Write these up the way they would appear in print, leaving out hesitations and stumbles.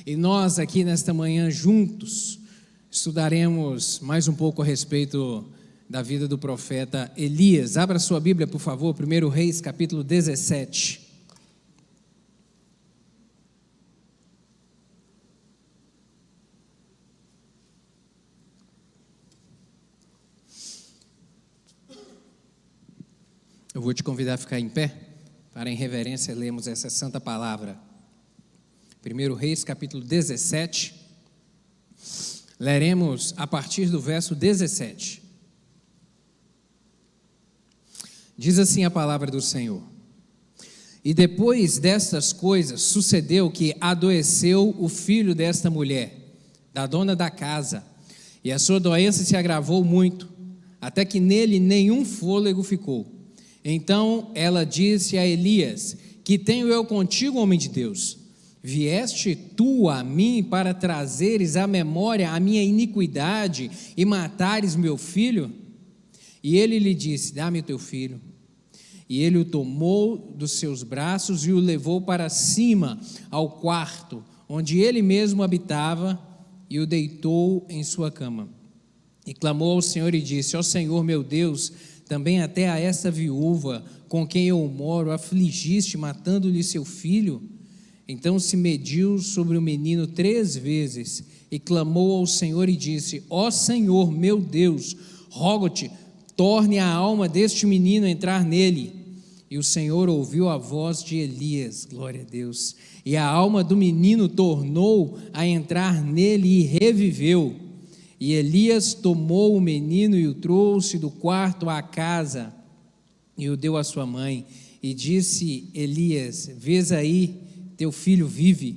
E nós aqui nesta manhã juntos estudaremos mais um pouco a respeito da vida do profeta Elias. Abra sua Bíblia, por favor, 1 Reis, capítulo 17. Eu vou te convidar a ficar em pé, para em reverência lermos essa santa palavra. 1 Reis, capítulo 17, leremos a partir do verso 17. Diz assim a palavra do Senhor: E depois destas coisas, sucedeu que adoeceu o filho desta mulher, da dona da casa, e a sua doença se agravou muito, até que nele nenhum fôlego ficou. Então ela disse a Elias: Que tenho eu contigo, homem de Deus? Vieste tu a mim para trazeres à memória a minha iniquidade e matares meu filho? E ele lhe disse: Dá-me o teu filho. E ele o tomou dos seus braços e o levou para cima ao quarto, onde ele mesmo habitava, e o deitou em sua cama. E clamou ao Senhor e disse: Ó Senhor meu Deus, também até a esta viúva com quem eu moro afligiste, matando-lhe seu filho? Então se mediu sobre o menino 3 vezes e clamou ao Senhor e disse: Ó Senhor meu Deus, rogo-te, torne a alma deste menino a entrar nele. E o Senhor ouviu a voz de Elias, glória a Deus, e a alma do menino tornou a entrar nele e reviveu. E Elias tomou o menino e o trouxe do quarto à casa e o deu à sua mãe. E disse Elias: Vês aí, teu filho vive.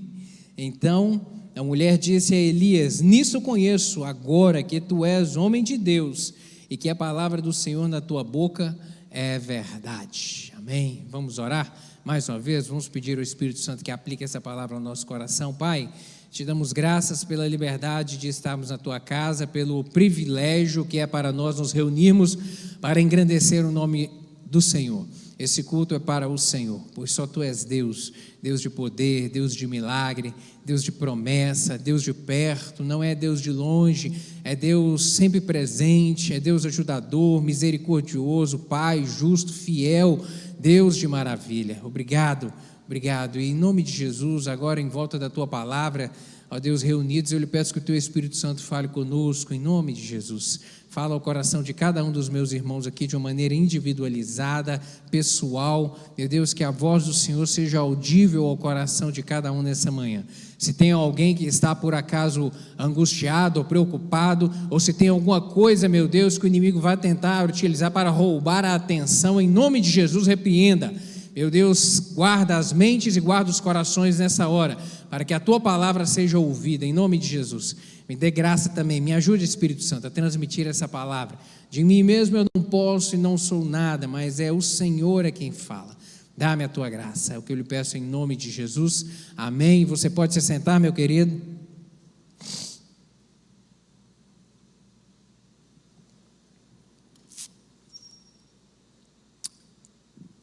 Então a mulher disse a Elias: Nisso conheço agora que tu és homem de Deus e que a palavra do Senhor na tua boca é verdade. Amém. Vamos orar mais uma vez, vamos pedir ao Espírito Santo que aplique essa palavra ao nosso coração. Pai, te damos graças pela liberdade de estarmos na tua casa, pelo privilégio que é para nós nos reunirmos para engrandecer o nome do Senhor. Esse culto é para o Senhor, pois só tu és Deus, Deus de poder, Deus de milagre, Deus de promessa, Deus de perto, não é Deus de longe, é Deus sempre presente, é Deus ajudador, misericordioso, Pai, justo, fiel, Deus de maravilha. Obrigado. Obrigado, e em nome de Jesus, agora em volta da Tua palavra, ó Deus, reunidos, eu lhe peço que o Teu Espírito Santo fale conosco, em nome de Jesus. Fala ao coração de cada um dos meus irmãos aqui de uma maneira individualizada, pessoal. Meu Deus, que a voz do Senhor seja audível ao coração de cada um nessa manhã. Se tem alguém que está por acaso angustiado ou preocupado, ou se tem alguma coisa, meu Deus, que o inimigo vai tentar utilizar para roubar a atenção, em nome de Jesus, repreenda. Meu Deus, guarda as mentes e guarda os corações nessa hora, para que a Tua palavra seja ouvida, em nome de Jesus. Me dê graça também, me ajude, Espírito Santo, a transmitir essa palavra. De mim mesmo eu não posso e não sou nada, mas é o Senhor quem fala. Dá-me a Tua graça, é o que eu lhe peço em nome de Jesus. Amém. Você pode se sentar, meu querido.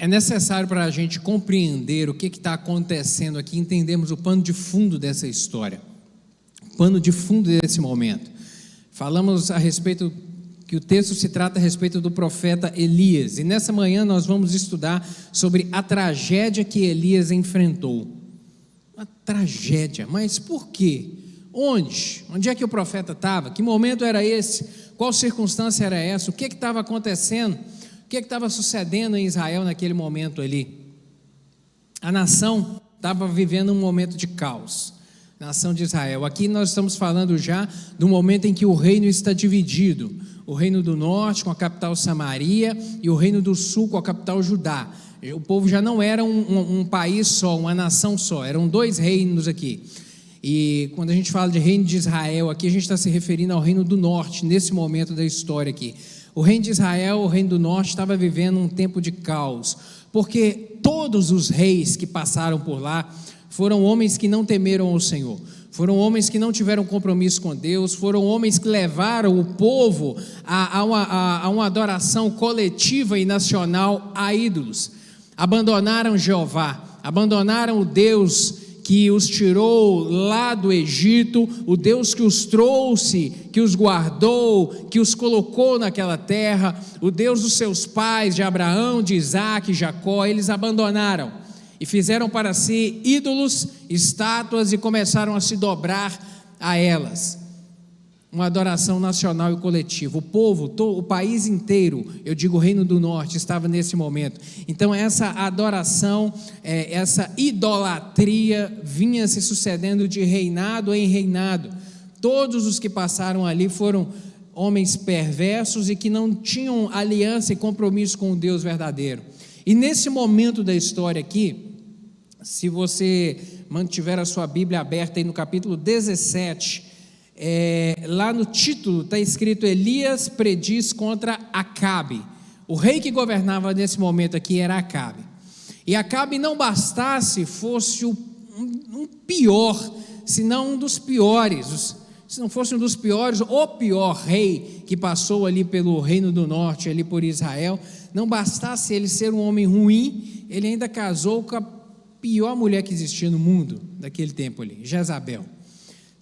É necessário para a gente compreender o que está acontecendo aqui, entendermos o pano de fundo dessa história, o pano de fundo desse momento. Falamos a respeito, que o texto se trata a respeito do profeta Elias, e nessa manhã nós vamos estudar sobre a tragédia que Elias enfrentou. Uma tragédia, mas por quê? Onde? Onde é que o profeta estava? Que momento era esse? Qual circunstância era essa? O que estava acontecendo? O que estava sucedendo em Israel naquele momento ali? A nação estava vivendo um momento de caos, nação de Israel. Aqui nós estamos falando já do momento em que o reino está dividido, o reino do norte com a capital Samaria e o reino do sul com a capital Judá. O povo já não era um país só, uma nação só, eram 2 reinos aqui. E quando a gente fala de reino de Israel, aqui a gente está se referindo ao reino do norte, nesse momento da história aqui. O reino de Israel, o reino do norte, estava vivendo um tempo de caos, porque todos os reis que passaram por lá foram homens que não temeram ao Senhor, foram homens que não tiveram compromisso com Deus, foram homens que levaram o povo a uma adoração coletiva e nacional a ídolos, abandonaram Jeová, abandonaram o Deus que os tirou lá do Egito, o Deus que os trouxe, que os guardou, que os colocou naquela terra, o Deus dos seus pais, de Abraão, de Isaque, Jacó, eles abandonaram e fizeram para si ídolos, estátuas, e começaram a se dobrar a elas. Uma adoração nacional e coletiva. O povo, o país inteiro, eu digo o Reino do Norte, estava nesse momento. Então essa adoração, essa idolatria vinha se sucedendo de reinado em reinado. Todos os que passaram ali foram homens perversos e que não tinham aliança e compromisso com o Deus verdadeiro. E nesse momento da história aqui, se você mantiver a sua Bíblia aberta aí no capítulo 17, lá no título está escrito: Elias prediz contra Acabe. O rei que governava nesse momento aqui era Acabe. E Acabe, não bastasse fosse um pior, senão um dos piores, se não fosse um dos piores, o pior rei que passou ali pelo Reino do Norte, ali por Israel, não bastasse ele ser um homem ruim, ele ainda casou com a pior mulher que existia no mundo daquele tempo ali, Jezabel.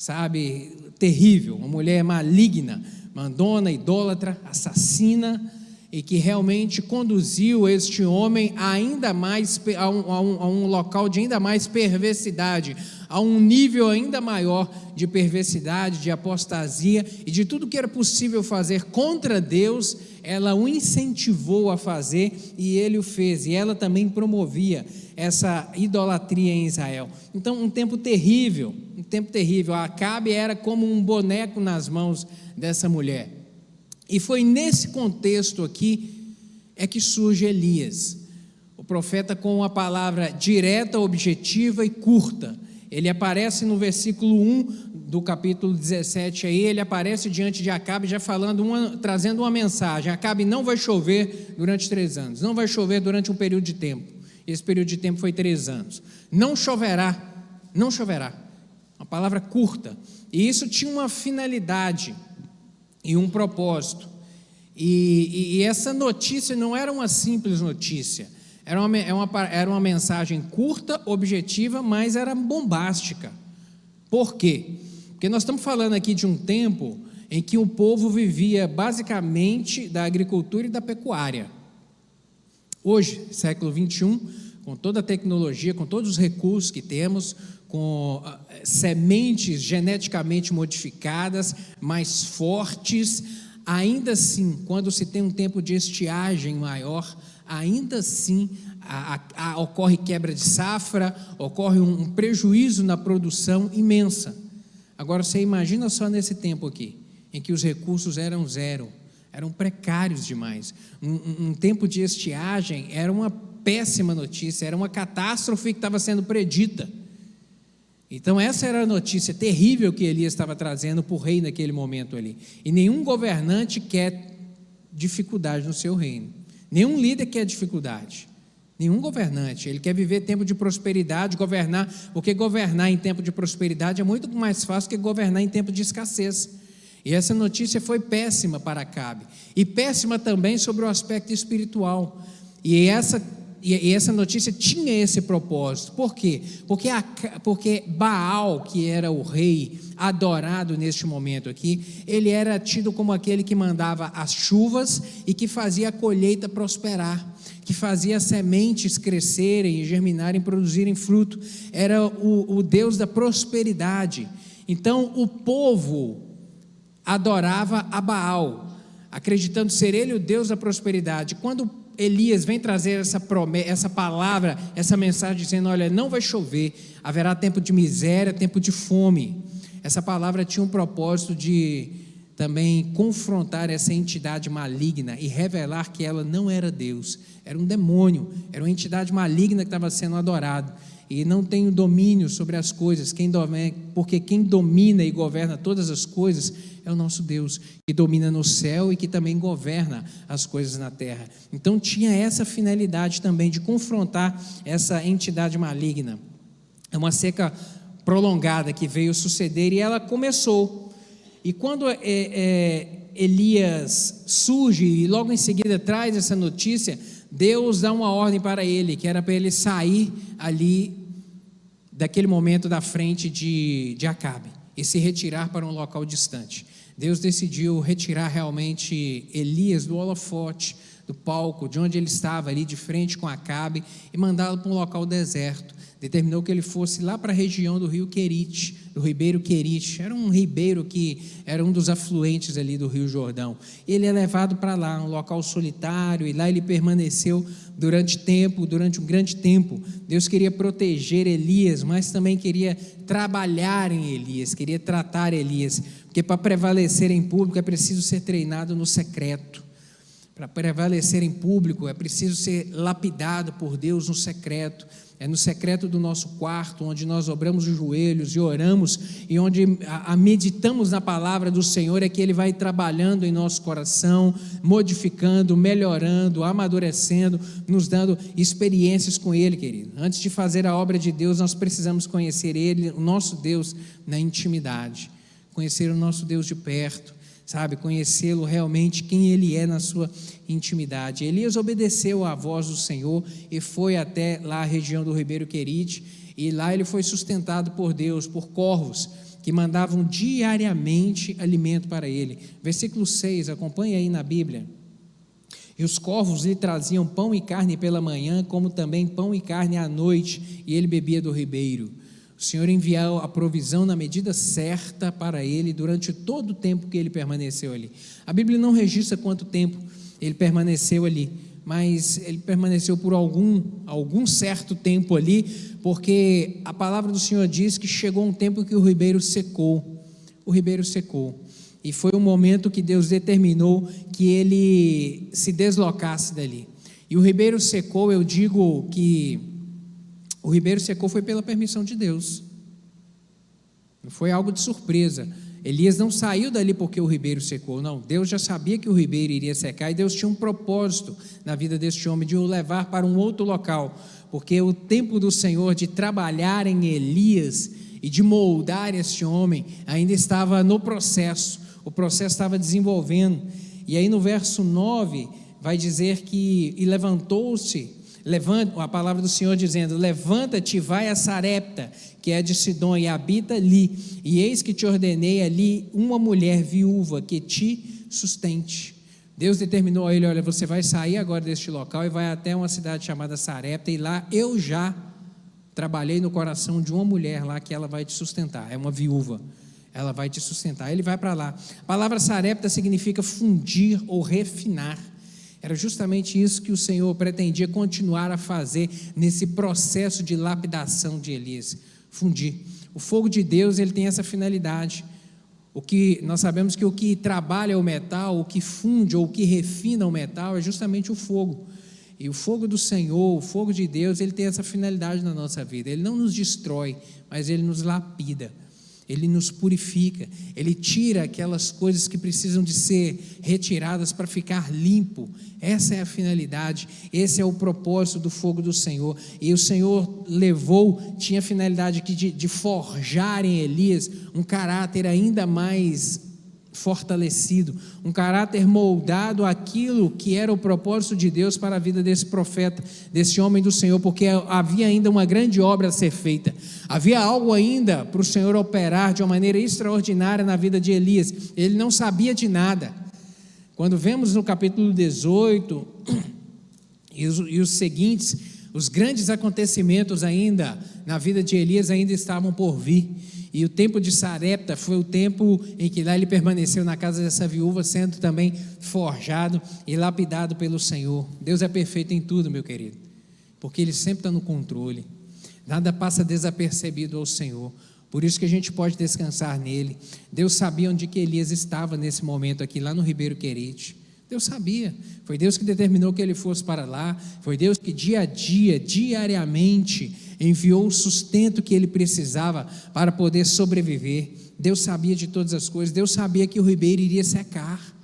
Sabe, terrível, uma mulher maligna, mandona, idólatra, assassina, e que realmente conduziu este homem ainda mais a um local de ainda mais perversidade, a um nível ainda maior de perversidade, de apostasia e de tudo que era possível fazer contra Deus. Ela o incentivou a fazer e ele o fez, e ela também promovia essa idolatria em Israel. Então, um tempo terrível. Acabe era como um boneco nas mãos dessa mulher. E foi nesse contexto aqui que surge Elias, o profeta, com uma palavra direta, objetiva e curta. Ele aparece no versículo 1 do capítulo 17, aí ele aparece diante de Acabe, já trazendo uma mensagem: Acabe, não vai chover durante 3 anos, não vai chover durante um período de tempo. Esse período de tempo foi 3 anos. Não choverá. Uma palavra curta. E isso tinha uma finalidade e um propósito. E essa notícia não era uma simples notícia. Era uma mensagem curta, objetiva, mas era bombástica. Por quê? Porque nós estamos falando aqui de um tempo em que o povo vivia basicamente da agricultura e da pecuária. Hoje, século 21, com toda a tecnologia, com todos os recursos que temos, com sementes geneticamente modificadas, mais fortes, ainda assim, quando se tem um tempo de estiagem maior, ainda assim ocorre quebra de safra, ocorre um prejuízo na produção imensa. Agora você imagina só nesse tempo aqui, em que os recursos eram zero, eram precários demais. Um tempo de estiagem era uma péssima notícia, era uma catástrofe que estava sendo predita. Então essa era a notícia terrível que Elias estava trazendo para o rei naquele momento ali. E nenhum governante quer dificuldade no seu reino, nenhum líder quer dificuldade, nenhum governante. Ele quer viver tempo de prosperidade, governar, porque governar em tempo de prosperidade é muito mais fácil que governar em tempo de escassez. E essa notícia foi péssima para Acabe, e péssima também sobre o aspecto espiritual. E essa notícia tinha esse propósito. Por quê? Porque Baal, que era o rei adorado neste momento aqui, ele era tido como aquele que mandava as chuvas e que fazia a colheita prosperar, que fazia as sementes crescerem, germinarem, produzirem fruto. Era o Deus da prosperidade. Então o povo adorava a Baal, acreditando ser ele o Deus da prosperidade. Quando Elias vem trazer essa palavra, essa mensagem dizendo: olha, não vai chover, haverá tempo de miséria, tempo de fome. Essa palavra tinha um propósito de também confrontar essa entidade maligna e revelar que ela não era Deus, era um demônio, era uma entidade maligna que estava sendo adorada. E não tem o domínio sobre as coisas, porque quem domina e governa todas as coisas é o nosso Deus, que domina no céu e que também governa as coisas na terra. Então tinha essa finalidade também de confrontar essa entidade maligna. É uma seca prolongada que veio suceder e ela começou. E quando Elias surge e logo em seguida traz essa notícia, Deus dá uma ordem para ele, que era para ele sair ali daquele momento da frente de Acabe e se retirar para um local distante. Deus decidiu retirar realmente Elias do holofote, do palco, de onde ele estava ali de frente com Acabe, e mandá-lo para um local deserto. Determinou que ele fosse lá para a região do rio Querite, do ribeiro Querite. Era um ribeiro que era um dos afluentes ali do rio Jordão. Ele é levado para lá, um local solitário, e lá ele permaneceu durante um grande tempo. Deus queria proteger Elias, mas também queria trabalhar em Elias, queria tratar Elias, porque para prevalecer em público é preciso ser treinado no secreto. Para prevalecer em público é preciso ser lapidado por Deus no secreto. É no secreto do nosso quarto, onde nós dobramos os joelhos e oramos, e onde meditamos na palavra do Senhor, é que Ele vai trabalhando em nosso coração, modificando, melhorando, amadurecendo, nos dando experiências com Ele, querido. Antes de fazer a obra de Deus, nós precisamos conhecer Ele, o nosso Deus, na intimidade, conhecer o nosso Deus de perto, sabe, conhecê-lo realmente, quem Ele é na sua intimidade. Elias obedeceu à voz do Senhor e foi até lá a região do ribeiro Querite, e lá ele foi sustentado por Deus, por corvos, que mandavam diariamente alimento para ele. Versículo 6, acompanha aí na Bíblia. E os corvos lhe traziam pão e carne pela manhã, como também pão e carne à noite, e ele bebia do ribeiro. O Senhor enviou a provisão na medida certa para ele durante todo o tempo que ele permaneceu ali. A Bíblia não registra quanto tempo ele permaneceu ali, mas ele permaneceu por algum certo tempo ali, porque a palavra do Senhor diz que chegou um tempo que o ribeiro secou. O ribeiro secou. E foi um momento que Deus determinou que ele se deslocasse dali. E o ribeiro secou, eu digo que o ribeiro secou foi pela permissão de Deus. Não foi algo de surpresa. Elias não saiu dali porque o ribeiro secou, não. Deus já sabia que o ribeiro iria secar, e Deus tinha um propósito na vida deste homem, de o levar para um outro local, porque o tempo do Senhor de trabalhar em Elias e de moldar este homem ainda estava no processo. O processo estava desenvolvendo. E aí no verso 9 vai dizer que e levantou-se, a palavra do Senhor dizendo: levanta-te e vai a Sarepta, que é de Sidom, e habita ali, e eis que te ordenei ali uma mulher viúva que te sustente. Deus determinou a ele: olha, você vai sair agora deste local e vai até uma cidade chamada Sarepta, e lá eu já trabalhei no coração de uma mulher lá, que ela vai te sustentar, é uma viúva, ela vai te sustentar. Ele vai para lá. A palavra Sarepta significa fundir ou refinar. Era justamente isso que o Senhor pretendia continuar a fazer nesse processo de lapidação de Elias, fundir. O fogo de Deus, ele tem essa finalidade. Nós sabemos que o que trabalha o metal, o que funde ou o que refina o metal é justamente o fogo. E o fogo do Senhor, o fogo de Deus, ele tem essa finalidade na nossa vida. Ele não nos destrói, mas ele nos lapida. Ele nos purifica, Ele tira aquelas coisas que precisam de ser retiradas para ficar limpo. Essa é a finalidade, esse é o propósito do fogo do Senhor. E o Senhor tinha a finalidade de forjar em Elias um caráter ainda mais fortalecido, um caráter moldado àquilo que era o propósito de Deus para a vida desse profeta, desse homem do Senhor, porque havia ainda uma grande obra a ser feita, havia algo ainda para o Senhor operar de uma maneira extraordinária na vida de Elias. Ele não sabia de nada. Quando vemos no capítulo 18 e os seguintes, os grandes acontecimentos ainda na vida de Elias ainda estavam por vir. E o tempo de Sarepta foi o tempo em que lá ele permaneceu na casa dessa viúva, sendo também forjado e lapidado pelo Senhor. Deus é perfeito em tudo, meu querido, porque Ele sempre está no controle. Nada passa desapercebido ao Senhor. Por isso que a gente pode descansar nele. Deus sabia onde que Elias estava nesse momento aqui, lá no ribeiro Querite. Deus sabia, foi Deus que determinou que ele fosse para lá, foi Deus que dia a dia, diariamente, enviou o sustento que ele precisava para poder sobreviver. Deus sabia de todas as coisas, Deus sabia que o ribeiro iria secar,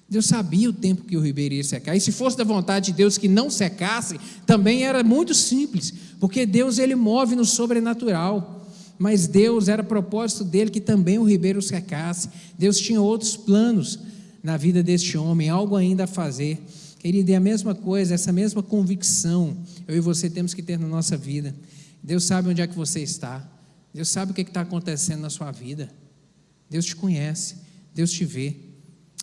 Deus sabia o tempo que o ribeiro iria secar, e se fosse da vontade de Deus que não secasse, também era muito simples, porque Deus ele move no sobrenatural, mas Deus era propósito dele que também o ribeiro secasse. Deus tinha outros planos na vida deste homem, algo ainda a fazer. Querido, é a mesma coisa, essa mesma convicção, eu e você temos que ter na nossa vida. Deus sabe onde é que você está. Deus sabe o que está acontecendo na sua vida. Deus te conhece, Deus te vê.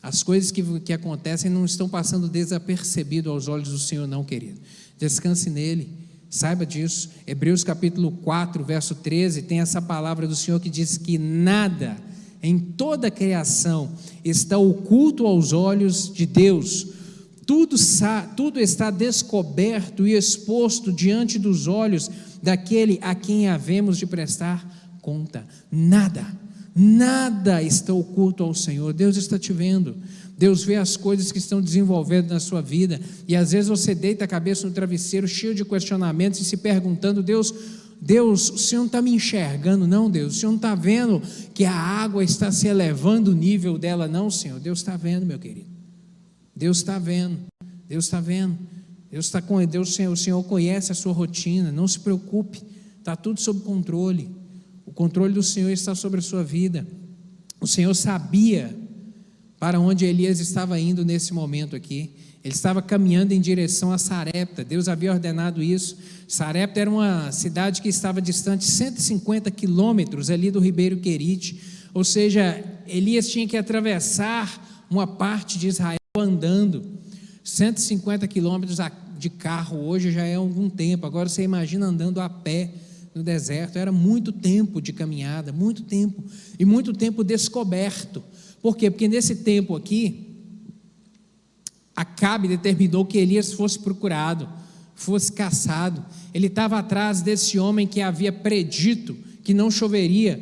As coisas que acontecem não estão passando desapercebido aos olhos do Senhor, não, querido. Descanse nele, saiba disso. Hebreus capítulo 4, verso 13, tem essa palavra do Senhor que diz que nada em toda a criação está oculto aos olhos de Deus. Tudo está descoberto e exposto diante dos olhos daquele a quem havemos de prestar conta. Nada está oculto ao Senhor. Deus está te vendo. Deus vê as coisas que estão desenvolvendo na sua vida, e às vezes você deita a cabeça no travesseiro cheio de questionamentos e se perguntando: Deus, o Senhor não está me enxergando? Não, Deus, o Senhor não está vendo que a água está se elevando o nível dela? Não, Senhor. Deus está vendo, meu querido. Deus está vendo. Deus está vendo. O Senhor conhece a sua rotina. Não se preocupe, está tudo sob controle. O controle do Senhor está sobre a sua vida. O Senhor sabia para onde Elias estava indo nesse momento aqui. Ele estava caminhando em direção a Sarepta. Deus havia ordenado isso. Sarepta era uma cidade que estava distante 150 quilômetros ali do Ribeiro Querite. Ou seja, Elias tinha que atravessar uma parte de Israel andando. 150 quilômetros de carro hoje já é algum tempo. Agora você imagina andando a pé no deserto. Era muito tempo de caminhada, muito tempo, e muito tempo descoberto. Por quê? Porque nesse tempo aqui, Acabe determinou que Elias fosse procurado, fosse caçado. Ele estava atrás desse homem que havia predito que não choveria,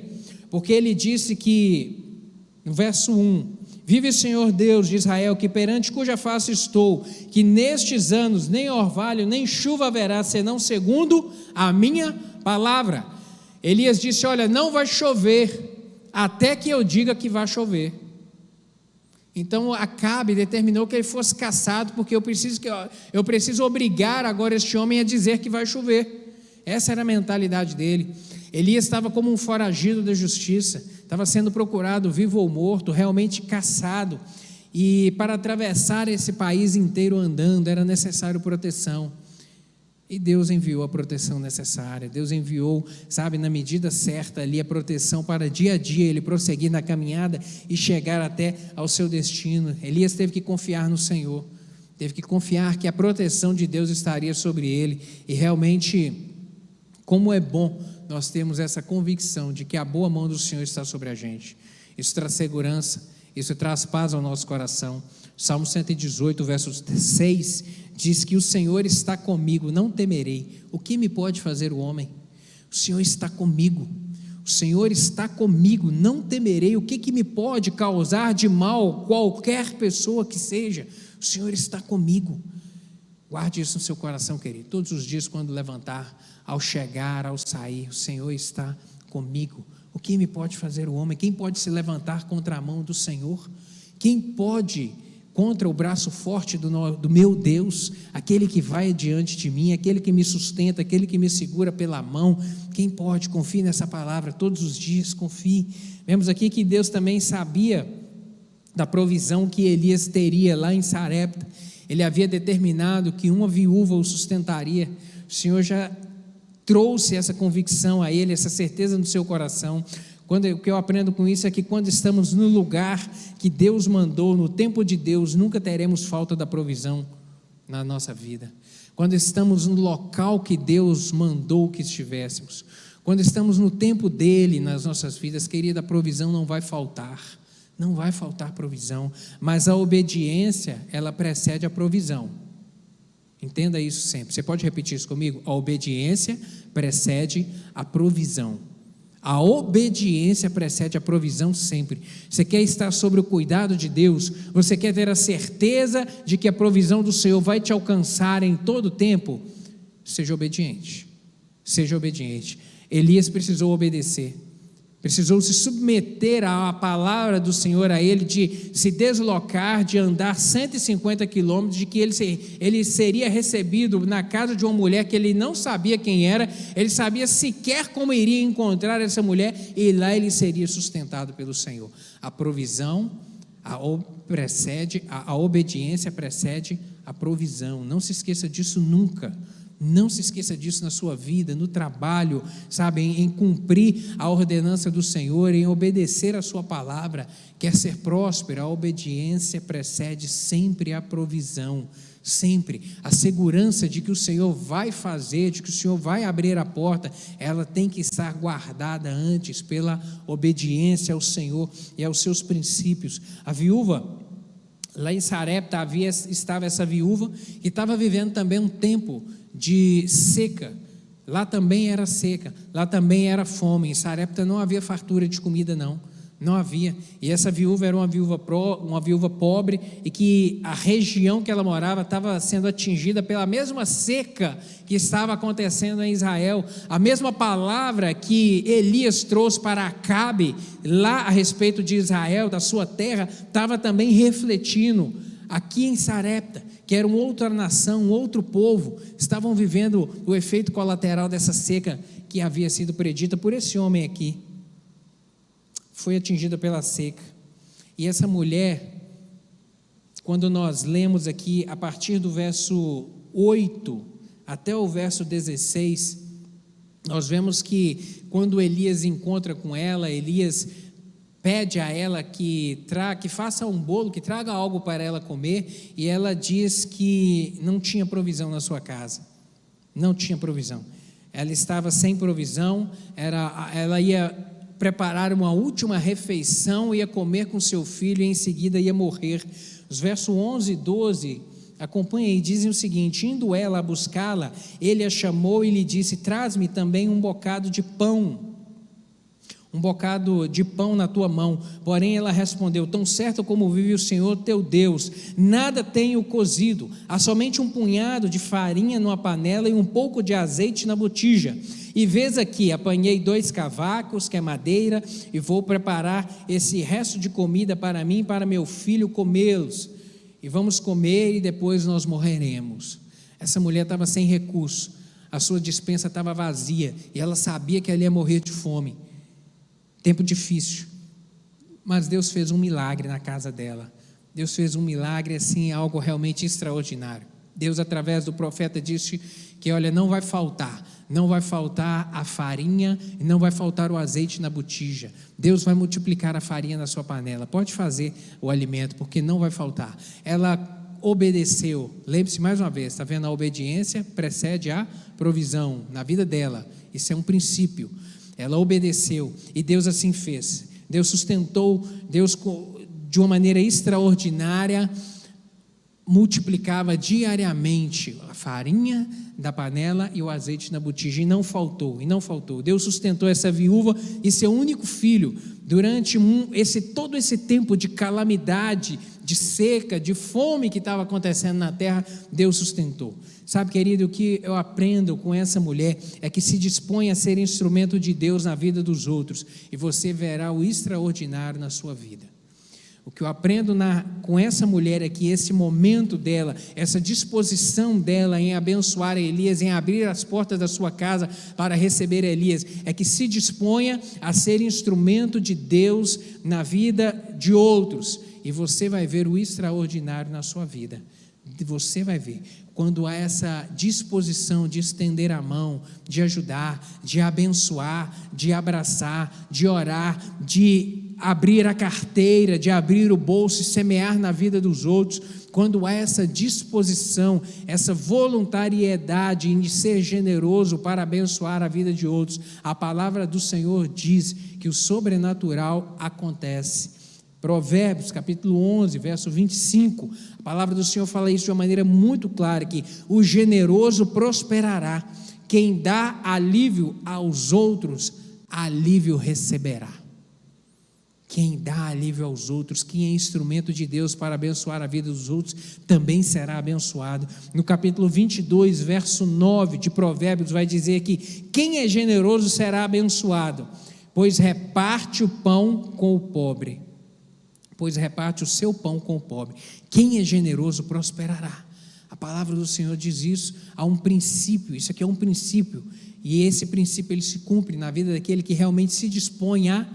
porque ele disse que, no verso 1, vive o Senhor Deus de Israel, que perante cuja face estou, que nestes anos nem orvalho nem chuva haverá, senão segundo a minha palavra. Elias disse: olha, não vai chover até que eu diga que vai chover. Então Acabe determinou que ele fosse caçado, porque eu preciso obrigar agora este homem a dizer que vai chover. Essa era a mentalidade dele. Elias estava como um foragido da justiça, estava sendo procurado vivo ou morto, realmente caçado, e para atravessar esse país inteiro andando era necessário proteção. E Deus enviou a proteção necessária. Deus enviou, na medida certa ali, a proteção para dia a dia ele prosseguir na caminhada e chegar até ao seu destino. Elias teve que confiar no Senhor, teve que confiar que a proteção de Deus estaria sobre ele. E realmente, como é bom nós termos essa convicção de que a boa mão do Senhor está sobre a gente. Isso traz segurança, isso traz paz ao nosso coração. Salmo 118, verso 6, diz que o Senhor está comigo, não temerei. O que me pode fazer o homem? O Senhor está comigo. O Senhor está comigo, não temerei. O que me pode causar de mal qualquer pessoa que seja? O Senhor está comigo. Guarde isso no seu coração, querido. Todos os dias, quando levantar, ao chegar, ao sair, o Senhor está comigo. O que me pode fazer o homem? Quem pode se levantar contra a mão do Senhor? Quem pode contra o braço forte do meu Deus, aquele que vai diante de mim, aquele que me sustenta, aquele que me segura pela mão? Quem pode? Confie nessa palavra todos os dias, confie. Vemos aqui que Deus também sabia da provisão que Elias teria lá em Sarepta. Ele havia determinado que uma viúva o sustentaria. O Senhor já trouxe essa convicção a ele, essa certeza no seu coração. O que eu aprendo com isso é que quando estamos no lugar que Deus mandou, no tempo de Deus, nunca teremos falta da provisão na nossa vida. Quando estamos no local que Deus mandou que estivéssemos, quando estamos no tempo dele nas nossas vidas, querida, a provisão não vai faltar. Não vai faltar provisão, mas a obediência, ela precede a provisão. Entenda isso sempre. Você pode repetir isso comigo? A obediência precede a provisão. A obediência precede a provisão sempre. Você quer estar sob o cuidado de Deus? Você quer ter a certeza de que a provisão do Senhor vai te alcançar em todo o tempo? Seja obediente. Seja obediente. Elias precisou obedecer. Precisou se submeter à palavra do Senhor a ele, de se deslocar, de andar 150 quilômetros, de que ele seria recebido na casa de uma mulher que ele não sabia quem era, ele sabia sequer como iria encontrar essa mulher, e lá ele seria sustentado pelo Senhor. A provisão a obediência precede a provisão. Não se esqueça disso nunca. Não se esqueça disso na sua vida, no trabalho, sabe, em cumprir a ordenança do Senhor, em obedecer a sua palavra. Quer ser próspero? A obediência precede sempre a provisão, sempre. A segurança de que o Senhor vai fazer, de que o Senhor vai abrir a porta, ela tem que estar guardada antes pela obediência ao Senhor e aos seus princípios. A viúva, lá em Sarepta estava essa viúva que estava vivendo também um tempo de seca. Lá também era seca, lá também era fome. Em Sarepta não havia fartura de comida, não havia. E essa viúva era uma viúva pobre, e que a região que ela morava estava sendo atingida pela mesma seca que estava acontecendo em Israel. A mesma palavra que Elias trouxe para Acabe lá a respeito de Israel, da sua terra, estava também refletindo aqui em Sarepta, que era uma outra nação, um outro povo, estavam vivendo o efeito colateral dessa seca que havia sido predita por esse homem aqui. Foi atingida pela seca. E essa mulher, quando nós lemos aqui a partir do verso 8 até o verso 16, nós vemos que quando Elias encontra com ela, Elias pede a ela que faça um bolo, que traga algo para ela comer, e ela diz que não tinha provisão na sua casa, não tinha provisão, ela estava sem provisão, ela ia preparar uma última refeição, ia comer com seu filho e em seguida ia morrer. Os versos 11 e 12, acompanhem aí, dizem o seguinte: indo ela a buscá-la, ele a chamou e lhe disse: traz-me também um bocado de pão na tua mão. Porém ela respondeu: tão certo como vive o Senhor teu Deus, nada tenho cozido, há somente um punhado de farinha numa panela e um pouco de azeite na botija. E vês aqui, apanhei 2 cavacos, que é madeira, e vou preparar esse resto de comida para mim e para meu filho comê-los, e vamos comer e depois nós morreremos. Essa mulher estava sem recurso, a sua despensa estava vazia, e ela sabia que ela ia morrer de fome. Tempo difícil, mas Deus fez um milagre na casa dela. Deus fez um milagre, assim, algo realmente extraordinário. Deus, através do profeta, disse que, olha, não vai faltar a farinha e não vai faltar o azeite na botija. Deus vai multiplicar a farinha na sua panela. Pode fazer o alimento, porque não vai faltar. Ela obedeceu. Lembre-se mais uma vez, está vendo? A obediência precede a provisão na vida dela. Isso é um princípio. Ela obedeceu e Deus assim fez. Deus sustentou, Deus de uma maneira extraordinária multiplicava diariamente a farinha da panela e o azeite na botija, e não faltou. Deus sustentou essa viúva e seu único filho durante todo esse tempo de calamidade, de seca, de fome que estava acontecendo na terra. Deus sustentou. Sabe, querido, o que eu aprendo com essa mulher é que se dispõe a ser instrumento de Deus na vida dos outros, e você verá o extraordinário na sua vida. O que eu aprendo com essa mulher é que esse momento dela, essa disposição dela em abençoar Elias, em abrir as portas da sua casa para receber Elias, é que se disponha a ser instrumento de Deus na vida de outros, e você vai ver o extraordinário na sua vida. Você vai ver, quando há essa disposição de estender a mão, de ajudar, de abençoar, de abraçar, de orar, de abrir a carteira, de abrir o bolso e semear na vida dos outros. Quando há essa disposição, essa voluntariedade em ser generoso para abençoar a vida de outros, a palavra do Senhor diz que o sobrenatural acontece. Provérbios capítulo 11, verso 25, a palavra do Senhor fala isso de uma maneira muito clara, que o generoso prosperará, quem dá alívio aos outros, alívio receberá. Quem dá alívio aos outros, quem é instrumento de Deus para abençoar a vida dos outros, também será abençoado. No capítulo 22, verso 9 de Provérbios, vai dizer que quem é generoso será abençoado, pois reparte o pão com o pobre. Pois reparte o seu pão com o pobre. Quem é generoso prosperará. A palavra do Senhor diz isso. Há um princípio, isso aqui é um princípio, e esse princípio ele se cumpre na vida daquele que realmente se dispõe a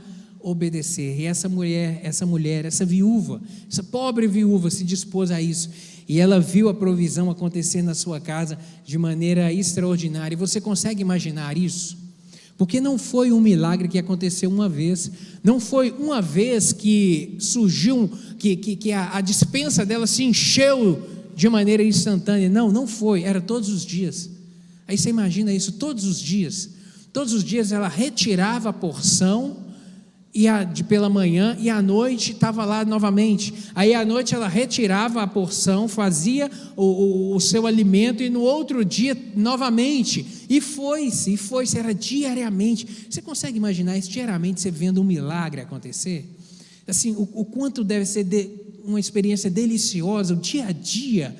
obedecer. E essa mulher, essa viúva, essa pobre viúva se dispôs a isso. E ela viu a provisão acontecer na sua casa de maneira extraordinária. E você consegue imaginar isso? Porque não foi um milagre que aconteceu uma vez, não foi uma vez que surgiu, que a despensa dela se encheu de maneira instantânea. Não foi, era todos os dias. Aí você imagina isso, todos os dias ela retirava a porção pela manhã, e à noite estava lá novamente. Aí à noite ela retirava a porção, fazia o seu alimento, e no outro dia novamente, e foi-se, era diariamente. Você consegue imaginar isso, diariamente você vendo um milagre acontecer? Assim, o quanto deve ser uma experiência deliciosa, o dia a dia,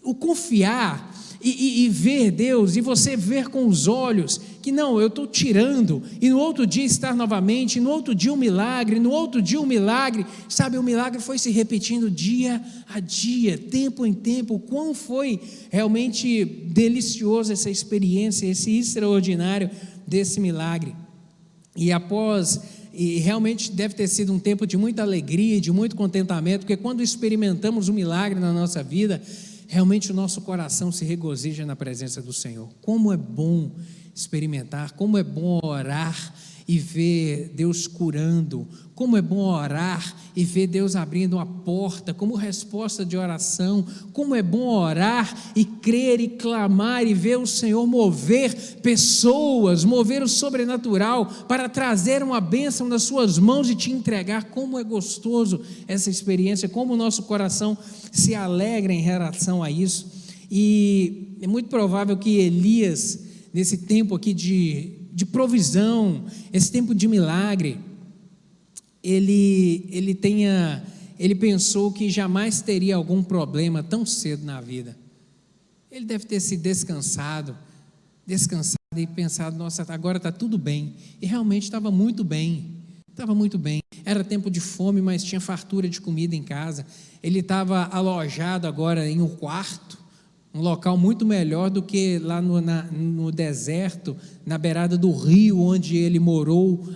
o confiar e ver Deus, e você ver com os olhos, que não, eu estou tirando, e no outro dia estar novamente, e no outro dia um milagre, no outro dia um milagre, sabe, o milagre foi se repetindo dia a dia, tempo em tempo. Quão foi realmente deliciosa essa experiência, esse extraordinário desse milagre. E realmente deve ter sido um tempo de muita alegria, de muito contentamento, porque quando experimentamos um milagre na nossa vida, realmente o nosso coração se regozija na presença do Senhor. Como é bom experimentar, como é bom orar e ver Deus curando, como é bom orar e ver Deus abrindo uma porta como resposta de oração, como é bom orar e crer e clamar e ver o Senhor mover pessoas, mover o sobrenatural para trazer uma bênção nas suas mãos e te entregar. Como é gostoso essa experiência, como o nosso coração se alegra em relação a isso. E é muito provável que Elias, nesse tempo aqui de provisão, esse tempo de milagre, ele pensou que jamais teria algum problema tão cedo na vida. Ele deve ter se descansado e pensado, nossa, agora está tudo bem. E realmente estava muito bem. Era tempo de fome, mas tinha fartura de comida em casa. Ele estava alojado agora em um quarto, um local muito melhor do que lá no deserto, na beirada do rio, onde ele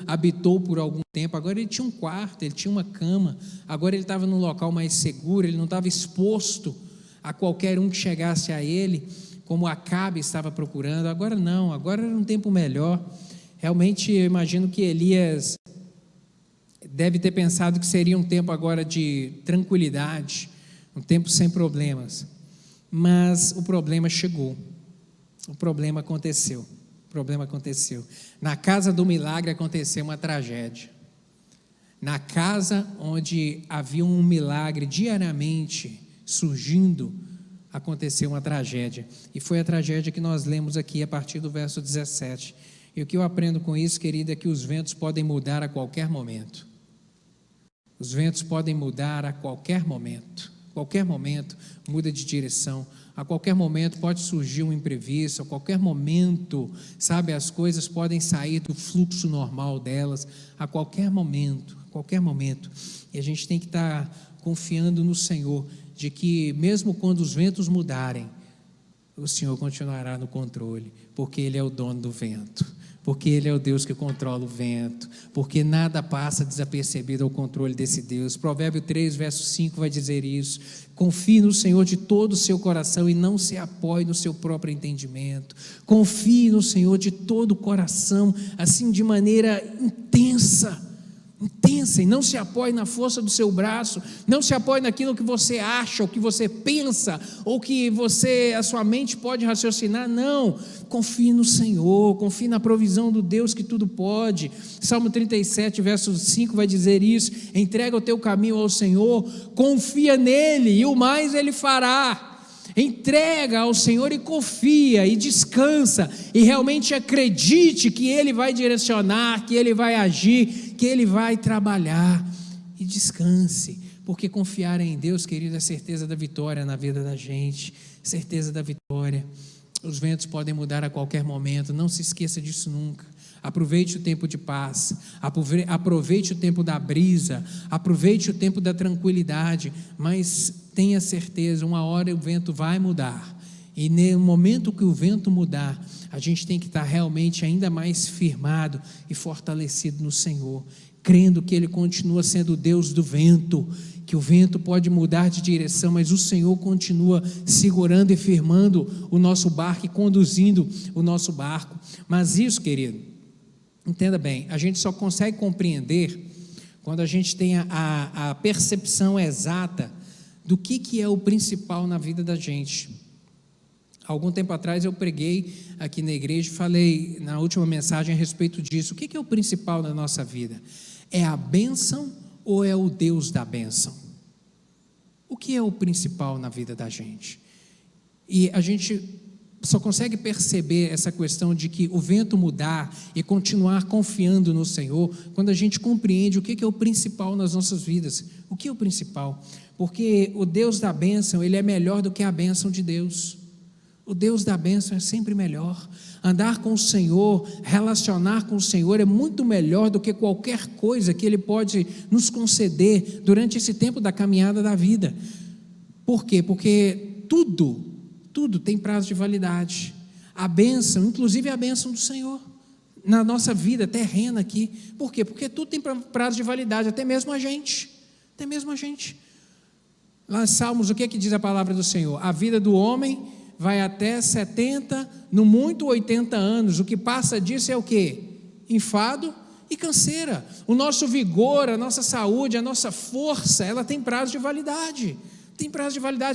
habitou por algum tempo. Agora ele tinha um quarto, ele tinha uma cama. Agora ele estava num local mais seguro, ele não estava exposto a qualquer um que chegasse a ele, como Acabe estava procurando. Agora não, agora era um tempo melhor. Realmente eu imagino que Elias deve ter pensado que seria um tempo agora de tranquilidade, um tempo sem problemas. Mas o problema chegou, o problema aconteceu. Na casa do milagre aconteceu uma tragédia. Na casa onde havia um milagre diariamente surgindo, aconteceu uma tragédia. E foi a tragédia que nós lemos aqui a partir do verso 17. E o que eu aprendo com isso, querida, é que os ventos podem mudar a qualquer momento. Os ventos podem mudar a qualquer momento. Qualquer momento muda de direção, a qualquer momento pode surgir um imprevisto, a qualquer momento, sabe, as coisas podem sair do fluxo normal delas, a qualquer momento, e a gente tem que estar confiando no Senhor, de que mesmo quando os ventos mudarem, o Senhor continuará no controle, porque Ele é o dono do vento, porque Ele é o Deus que controla o vento, porque nada passa desapercebido ao controle desse Deus. Provérbio 3, verso 5 vai dizer isso. Confie no Senhor de todo o seu coração e não se apoie no seu próprio entendimento. Confie no Senhor de todo o coração, assim de maneira intensa, e não se apoie na força do seu braço, não se apoie naquilo que você acha, ou que você pensa, ou que a sua mente pode raciocinar. Não, confie no Senhor, confie na provisão do Deus que tudo pode. Salmo 37, verso 5 vai dizer isso: entrega o teu caminho ao Senhor, confia nele e o mais Ele fará. Entrega ao Senhor e confia e descansa e realmente acredite que Ele vai direcionar, que Ele vai agir, que Ele vai trabalhar, e descanse, porque confiar em Deus, querido, é certeza da vitória na vida da gente, certeza da vitória. Os ventos podem mudar a qualquer momento, não se esqueça disso nunca. Aproveite o tempo de paz, aproveite o tempo da brisa, aproveite o tempo da tranquilidade, mas tenha certeza, uma hora o vento vai mudar E no momento que o vento mudar, a gente tem que estar realmente ainda mais firmado e fortalecido no Senhor, crendo que Ele continua sendo o Deus do vento, que o vento pode mudar de direção, mas o Senhor continua segurando e firmando o nosso barco e conduzindo o nosso barco. Mas isso, querido, entenda bem, a gente só consegue compreender quando a gente tem a percepção exata do que é o principal na vida da gente. Algum tempo atrás eu preguei aqui na igreja e falei na última mensagem a respeito disso. O que é o principal na nossa vida? É a bênção ou é o Deus da bênção? O que é o principal na vida da gente? E a gente só consegue perceber essa questão de que o vento mudar e continuar confiando no Senhor quando a gente compreende o que é o principal nas nossas vidas. O que é o principal? Porque o Deus da bênção, Ele é melhor do que a bênção de Deus. O Deus da bênção é sempre melhor. Andar com o Senhor, relacionar com o Senhor é muito melhor do que qualquer coisa que Ele pode nos conceder durante esse tempo da caminhada da vida. Por quê? Porque tudo tem prazo de validade. A bênção, inclusive a bênção do Senhor, na nossa vida terrena aqui. Por quê? Porque tudo tem prazo de validade, até mesmo a gente. Lá em Salmos, o que é que diz a palavra do Senhor? A vida do homem vai até 70, no muito 80 anos. O que passa disso é o quê? Enfado e canseira. O nosso vigor, a nossa saúde, a nossa força, ela tem prazo de validade.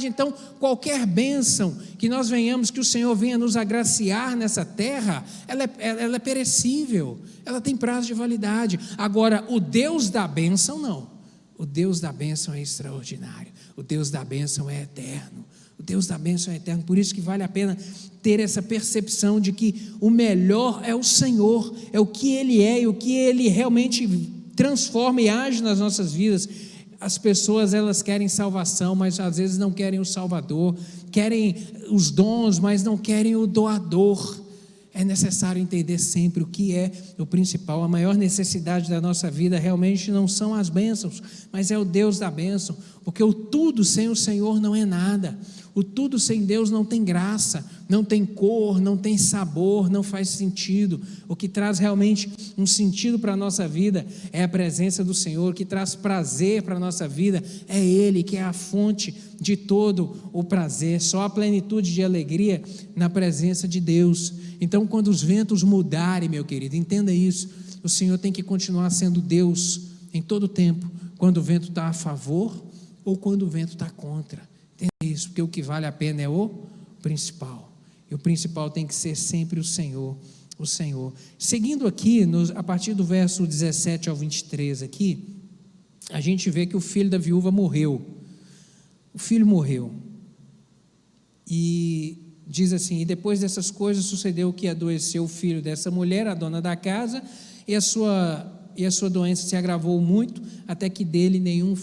Então qualquer bênção que nós venhamos, que o Senhor venha nos agraciar nessa terra, ela é perecível, ela tem prazo de validade. Agora, o Deus da bênção não. O Deus da bênção é extraordinário, o Deus da bênção é eterno. O Deus da bênção é eterno, por isso que vale a pena ter essa percepção de que o melhor é o Senhor, é o que Ele é e o que Ele realmente transforma e age nas nossas vidas. As pessoas, elas querem salvação, mas às vezes não querem o Salvador, querem os dons, mas não querem o doador. É necessário entender sempre o que é o principal. A maior necessidade da nossa vida realmente não são as bênçãos, mas é o Deus da bênção, porque o tudo sem o Senhor não é nada. O tudo sem Deus não tem graça, não tem cor, não tem sabor, não faz sentido. O que traz realmente um sentido para a nossa vida é a presença do Senhor. O que traz prazer para a nossa vida é Ele, que é a fonte de todo o prazer. Só a plenitude de alegria na presença de Deus. Então, quando os ventos mudarem, meu querido, entenda isso, o Senhor tem que continuar sendo Deus em todo o tempo, quando o vento está a favor ou quando o vento está contra. Entenda isso, porque o que vale a pena é o principal, e o principal tem que ser sempre o Senhor. Seguindo aqui, a partir do verso 17 ao 23 aqui, a gente vê que o filho da viúva morreu. O filho morreu, e diz assim: e depois dessas coisas sucedeu que adoeceu o filho dessa mulher, a dona da casa, e a sua doença se agravou muito, até que nele nenhum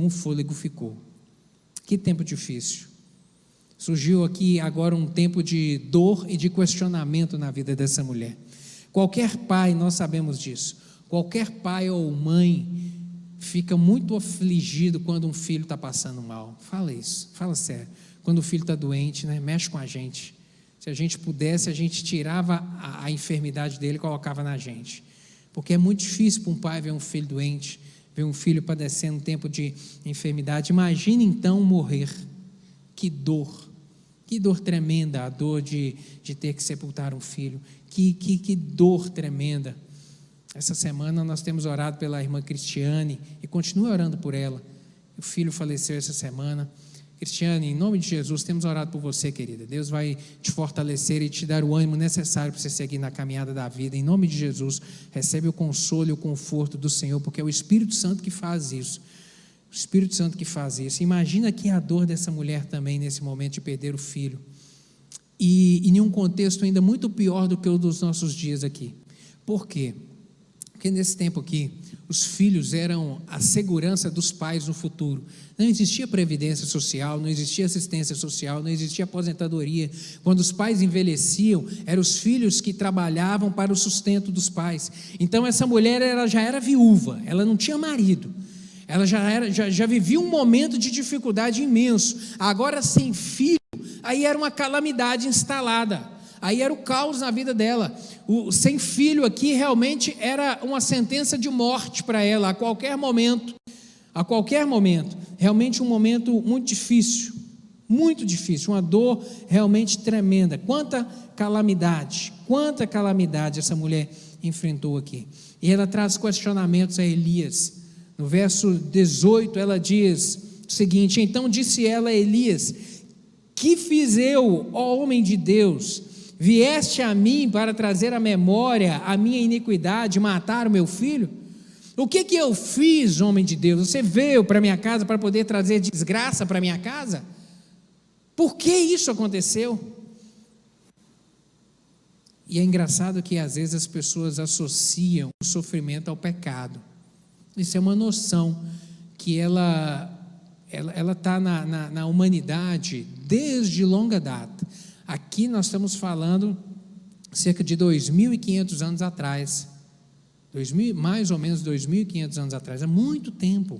fôlego ficou. Que tempo difícil. Surgiu aqui agora um tempo de dor e de questionamento na vida dessa mulher. Qualquer pai, nós sabemos disso, qualquer pai ou mãe fica muito afligido quando um filho está passando mal. Fala isso, fala sério. Quando o filho está doente, né, mexe com a gente. Se a gente pudesse, a gente tirava a enfermidade dele e colocava na gente. Porque é muito difícil para um pai ver um filho doente, ver um filho padecendo um tempo de enfermidade. Imagine então morrer. Que dor tremenda, a dor de ter que sepultar um filho. Que dor tremenda. Essa semana nós temos orado pela irmã Cristiane e continue orando por ela. O filho faleceu essa semana. Cristiane, em nome de Jesus, temos orado por você, querida. Deus vai te fortalecer e te dar o ânimo necessário para você seguir na caminhada da vida. Em nome de Jesus, recebe o consolo e o conforto do Senhor, porque é o Espírito Santo que faz isso. O Espírito Santo que faz isso. Imagina que a dor dessa mulher também, nesse momento de perder o filho. E em um contexto ainda muito pior do que o dos nossos dias aqui. Por quê? Porque nesse tempo aqui, os filhos eram a segurança dos pais no futuro. Não existia previdência social, não existia assistência social, não existia aposentadoria. Quando os pais envelheciam, eram os filhos que trabalhavam para o sustento dos pais. Então essa mulher, ela já era viúva, ela não tinha marido. Ela já vivia um momento de dificuldade imenso. Agora, sem filho, aí era uma calamidade instalada, aí era o caos na vida dela. O sem filho aqui realmente era uma sentença de morte para ela, a qualquer momento, realmente um momento muito difícil, uma dor realmente tremenda. Quanta calamidade essa mulher enfrentou aqui. E ela traz questionamentos a Elias. No verso 18 ela diz o seguinte: então disse ela a Elias: que fiz eu, ó homem de Deus? Vieste a mim para trazer à memória a minha iniquidade, matar o meu filho? O que eu fiz, homem de Deus? Você veio para minha casa para poder trazer desgraça para minha casa? Por que isso aconteceu? E é engraçado que às vezes as pessoas associam o sofrimento ao pecado. Isso é uma noção que ela está na humanidade desde longa data. Aqui nós estamos falando cerca de 2.500 anos atrás, mais ou menos 2.500 anos atrás, há muito tempo,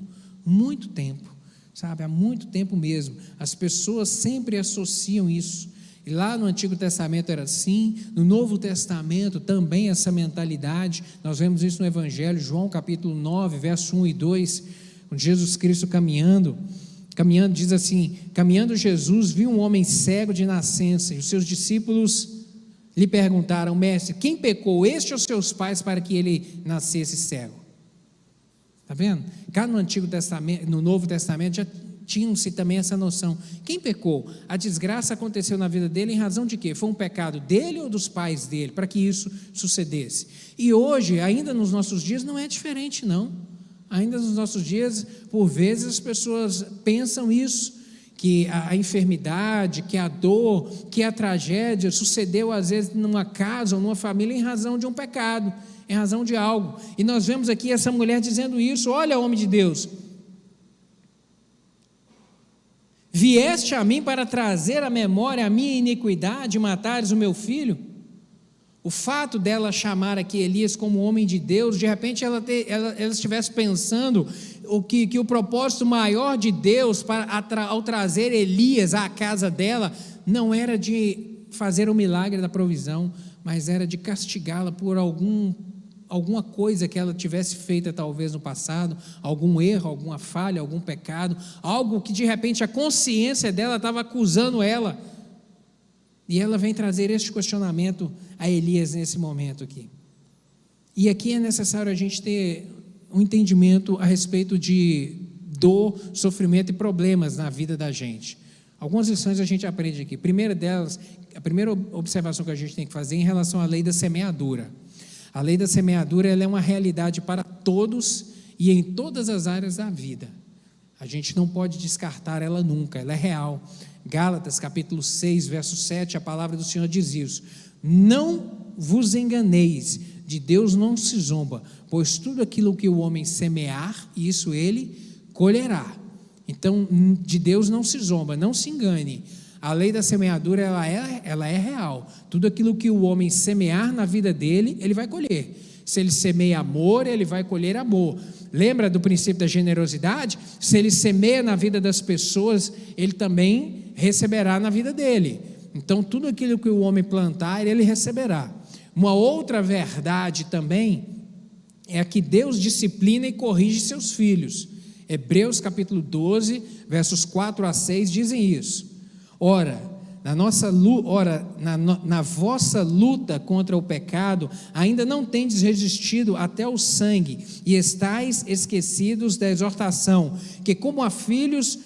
sabe, há muito tempo mesmo. As pessoas sempre associam isso. E lá no Antigo Testamento era assim, no Novo Testamento também essa mentalidade. Nós vemos isso no Evangelho, João capítulo 9, verso 1 e 2, com Jesus Cristo caminhando, diz assim: caminhando Jesus viu um homem cego de nascença, e os seus discípulos lhe perguntaram: mestre, quem pecou, este ou seus pais, para que ele nascesse cego? Está vendo? Cá no Antigo Testamento, no Novo Testamento já tinham-se também essa noção. Quem pecou? A desgraça aconteceu na vida dele em razão de quê? Foi um pecado dele ou dos pais dele, para que isso sucedesse? E hoje, ainda nos nossos dias, não é diferente não. Ainda nos nossos dias, por vezes as pessoas pensam isso, que a enfermidade, que a dor, que a tragédia sucedeu às vezes numa casa ou numa família em razão de um pecado, em razão de algo. E nós vemos aqui essa mulher dizendo isso: olha, homem de Deus, vieste a mim para trazer à memória a minha iniquidade, matares o meu filho? O fato dela chamar aqui Elias como homem de Deus, de repente ela estivesse pensando que o propósito maior de Deus ao trazer Elias à casa dela não era de fazer o milagre da provisão, mas era de castigá-la por alguma coisa que ela tivesse feita talvez no passado, algum erro, alguma falha, algum pecado, algo que de repente a consciência dela estava acusando ela. E ela vem trazer este questionamento a Elias nesse momento aqui. E aqui é necessário a gente ter um entendimento a respeito de dor, sofrimento e problemas na vida da gente. Algumas lições a gente aprende aqui. Primeira delas, a primeira observação que a gente tem que fazer é em relação à lei da semeadura. A lei da semeadura, ela é uma realidade para todos e em todas as áreas da vida. A gente não pode descartar ela nunca, ela é real. Gálatas capítulo 6, verso 7, a palavra do Senhor diz isso: não vos enganeis, de Deus não se zomba, pois tudo aquilo que o homem semear, isso ele colherá. Então, de Deus não se zomba, não se engane. A lei da semeadura, ela é real. Tudo aquilo que o homem semear na vida dele, ele vai colher. Se ele semeia amor, ele vai colher amor. Lembra do princípio da generosidade? Se ele semeia na vida das pessoas, ele também receberá na vida dele. Então, tudo aquilo que o homem plantar, ele receberá. Uma outra verdade também é que Deus disciplina e corrige seus filhos. Hebreus capítulo 12, versos 4 a 6 dizem isso. Ora, na vossa luta contra o pecado, ainda não tendes resistido até o sangue, e estáis esquecidos da exortação, que como a filhos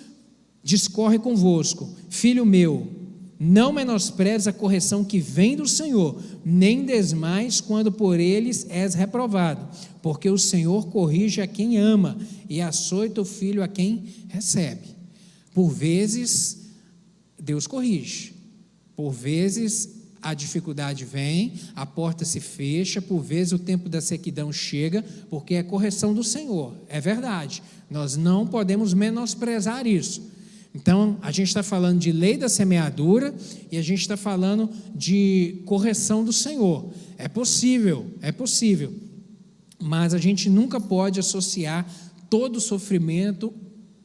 discorre convosco. Filho meu, não menosprezes a correção que vem do Senhor, nem desmais quando por eles és reprovado, porque o Senhor corrige a quem ama, e açoita o filho a quem recebe. Por vezes Deus corrige, por vezes a dificuldade vem, a porta se fecha, por vezes o tempo da sequidão chega, porque é correção do Senhor, é verdade, nós não podemos menosprezar isso. Então, a gente está falando de lei da semeadura e a gente está falando de correção do Senhor. É possível, mas a gente nunca pode associar todo sofrimento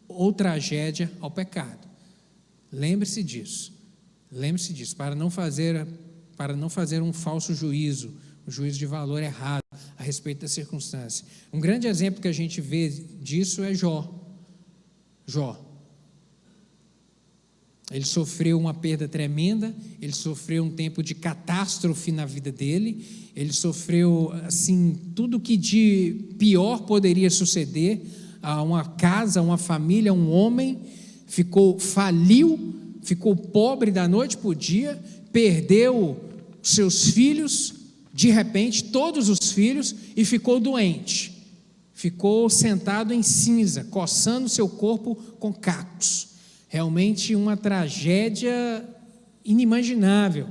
ou tragédia ao pecado. Lembre-se disso. Lembre-se disso, para não fazer um falso juízo, um juízo de valor errado a respeito da circunstância. Um grande exemplo que a gente vê disso é Jó. Ele sofreu uma perda tremenda, ele sofreu um tempo de catástrofe na vida dele, ele sofreu assim tudo que de pior poderia suceder a uma casa, a uma família, a um homem. Faliu, ficou pobre da noite para o dia, perdeu seus filhos, de repente todos os filhos, e ficou doente, ficou sentado em cinza, coçando seu corpo com cactos. Realmente uma tragédia inimaginável,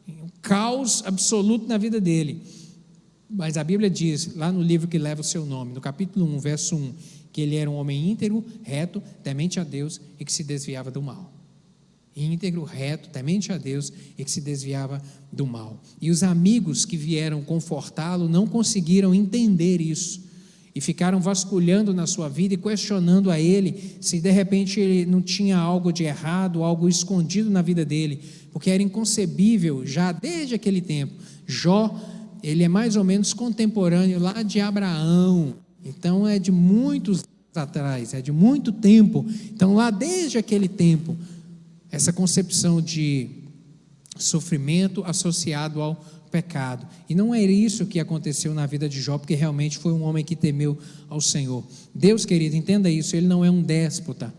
um caos absoluto na vida dele. Mas a Bíblia diz, lá no livro que leva o seu nome, no capítulo 1, verso 1, que ele era um homem íntegro, reto, temente a Deus e que se desviava do mal. Íntegro, reto, temente a Deus e que se desviava do mal. E os amigos que vieram confortá-lo não conseguiram entender isso, e ficaram vasculhando na sua vida e questionando a ele se de repente ele não tinha algo de errado, algo escondido na vida dele, porque era inconcebível já desde aquele tempo. Jó, ele é mais ou menos contemporâneo lá de Abraão, então é de muitos anos atrás, é de muito tempo. Então lá desde aquele tempo, essa concepção de sofrimento associado ao pecado, e não é isso que aconteceu na vida de Jó, porque realmente foi um homem que temeu ao Senhor. Deus, querido, entenda isso, Ele não é um déspota,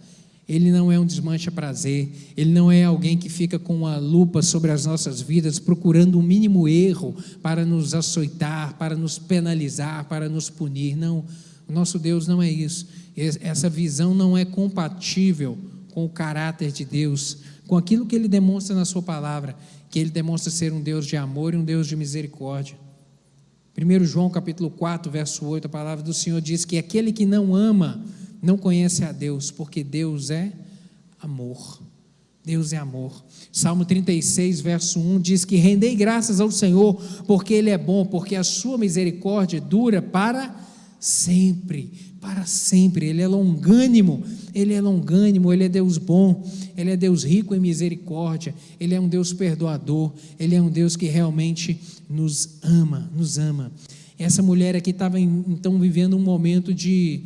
Ele não é um desmancha-prazer, Ele não é alguém que fica com uma lupa sobre as nossas vidas, procurando o mínimo erro para nos açoitar, para nos penalizar, para nos punir. Não, o nosso Deus não é isso. Essa visão não é compatível com o caráter de Deus, com aquilo que Ele demonstra na sua palavra, que Ele demonstra ser um Deus de amor e um Deus de misericórdia. 1 João capítulo 4, verso 8, a palavra do Senhor diz que aquele que não ama, não conhece a Deus, porque Deus é amor. Deus é amor. Salmo 36, verso 1 diz que rendei graças ao Senhor, porque Ele é bom, porque a sua misericórdia dura para sempre, para sempre. Ele é longânimo, Ele é Deus bom, Ele é Deus rico em misericórdia, Ele é um Deus perdoador, Ele é um Deus que realmente nos ama. Essa mulher aqui estava então vivendo um momento de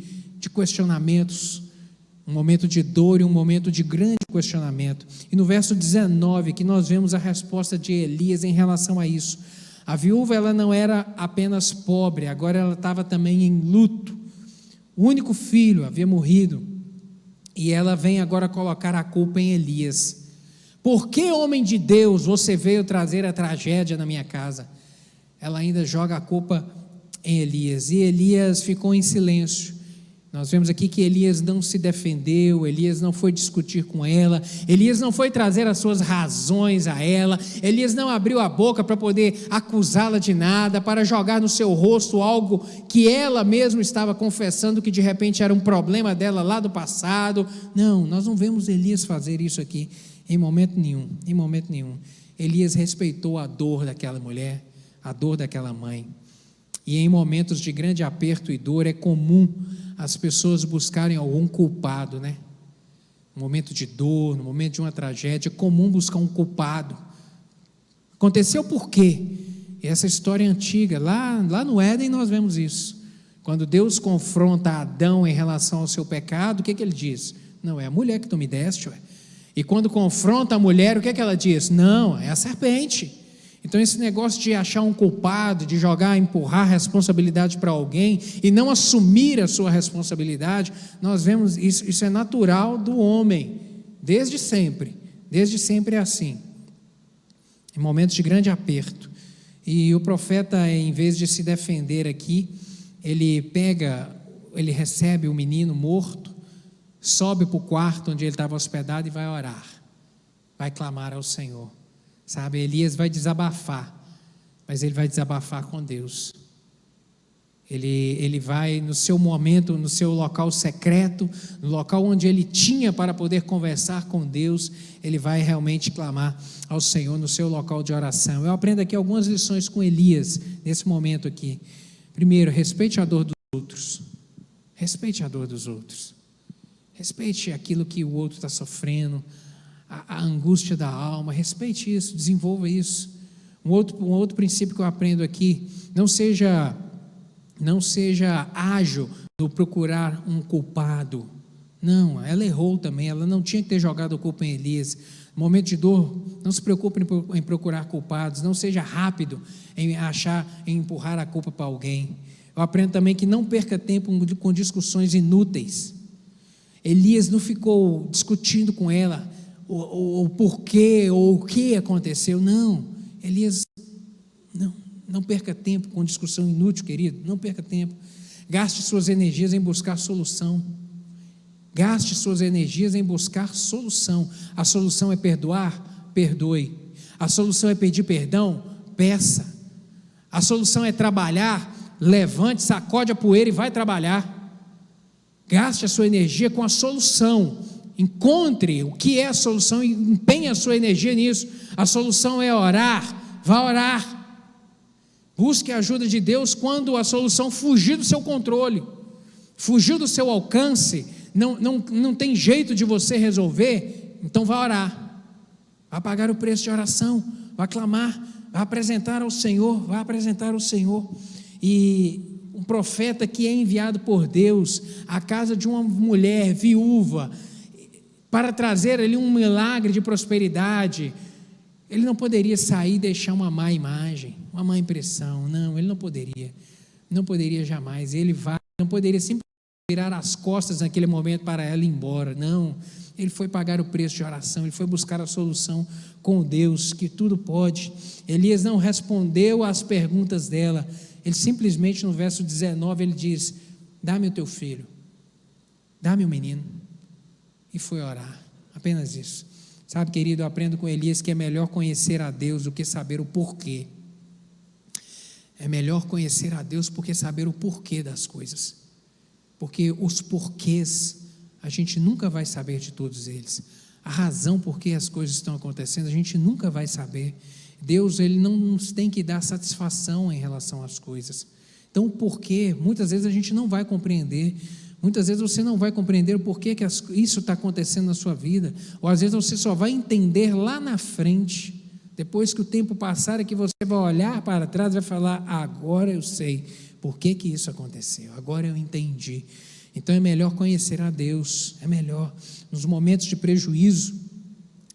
questionamentos, um momento de dor e um momento de grande questionamento. E no verso 19 que nós vemos a resposta de Elias em relação a isso. A viúva, ela não era apenas pobre, agora ela estava também em luto. O único filho havia morrido, e ela vem agora colocar a culpa em Elias. Por que, homem de Deus, você veio trazer a tragédia na minha casa? Ela ainda joga a culpa em Elias, e Elias ficou em silêncio. Nós vemos aqui que Elias não se defendeu, Elias não foi discutir com ela, Elias não foi trazer as suas razões a ela, Elias não abriu a boca para poder acusá-la de nada, para jogar no seu rosto algo que ela mesma estava confessando que de repente era um problema dela lá do passado. Não, nós não vemos Elias fazer isso aqui em momento nenhum, Elias respeitou a dor daquela mulher, a dor daquela mãe. E em momentos de grande aperto e dor é comum as pessoas buscarem algum culpado, né? No momento de dor, no momento de uma tragédia, é comum buscar um culpado. Aconteceu por quê? Essa história é antiga, lá no Éden nós vemos isso. Quando Deus confronta Adão em relação ao seu pecado, o que ele diz? Não, é a mulher que tu me deste, ué. E quando confronta a mulher, o que ela diz? Não, é a serpente. Então esse negócio de achar um culpado, de empurrar a responsabilidade para alguém e não assumir a sua responsabilidade, nós vemos isso é natural do homem, desde sempre é assim, em momentos de grande aperto. E o profeta, em vez de se defender aqui, ele recebe o menino morto, sobe para o quarto onde ele estava hospedado e vai orar, vai clamar ao Senhor. Sabe, Elias vai desabafar, mas ele vai desabafar com Deus. Ele vai no seu momento, no seu local secreto, no local onde ele tinha para poder conversar com Deus, ele vai realmente clamar ao Senhor no seu local de oração. Eu aprendo aqui algumas lições com Elias, nesse momento aqui. Primeiro, respeite a dor dos outros. Respeite a dor dos outros. Respeite aquilo que o outro está sofrendo, a angústia da alma. Respeite isso, desenvolva isso. Um outro princípio que eu aprendo aqui: não seja ágil no procurar um culpado. Não, ela errou também, ela não tinha que ter jogado a culpa em Elias. No momento de dor, não se preocupe em procurar culpados, não seja rápido em empurrar a culpa para alguém. Eu aprendo também que não perca tempo com discussões inúteis. Elias não ficou discutindo com ela o porquê ou o que aconteceu. Não, Elias, não perca tempo com discussão inútil, querido. Não perca tempo. Gaste suas energias em buscar solução. Gaste suas energias em buscar solução. A solução é perdoar? Perdoe. A solução é pedir perdão? Peça. A solução é trabalhar? Levante, sacode a poeira e vai trabalhar. Gaste a sua energia com a solução. Encontre o que é a solução e empenhe a sua energia nisso. A solução é orar. Vá orar. Busque a ajuda de Deus quando a solução fugir do seu controle, fugir do seu alcance. Não tem jeito de você resolver, então vá orar, vá pagar o preço de oração, vá clamar, vá apresentar ao Senhor, E um profeta que é enviado por Deus à casa de uma mulher viúva, para trazer ali um milagre de prosperidade, ele não poderia sair e deixar uma má imagem, uma má impressão. Não, ele não poderia jamais. Não poderia simplesmente virar as costas naquele momento para ela ir embora. Não, ele foi pagar o preço de oração, ele foi buscar a solução com Deus, que tudo pode. Elias não respondeu às perguntas dela, ele simplesmente no verso 19, ele diz: dá-me o teu filho, dá-me o menino, e foi orar, apenas isso. Sabe, querido, eu aprendo com Elias que é melhor conhecer a Deus do que saber o porquê. É melhor conhecer a Deus porque saber o porquê das coisas. Porque os porquês, a gente nunca vai saber de todos eles. A razão por que as coisas estão acontecendo, a gente nunca vai saber. Deus, ele não nos tem que dar satisfação em relação às coisas. Então, o porquê, muitas vezes a gente não vai compreender. Muitas vezes você não vai compreender o porquê que isso está acontecendo na sua vida. Ou às vezes você só vai entender lá na frente. Depois que o tempo passar, é que você vai olhar para trás e vai falar: agora eu sei por que isso aconteceu, agora eu entendi. Então é melhor conhecer a Deus, é melhor. Nos momentos de prejuízo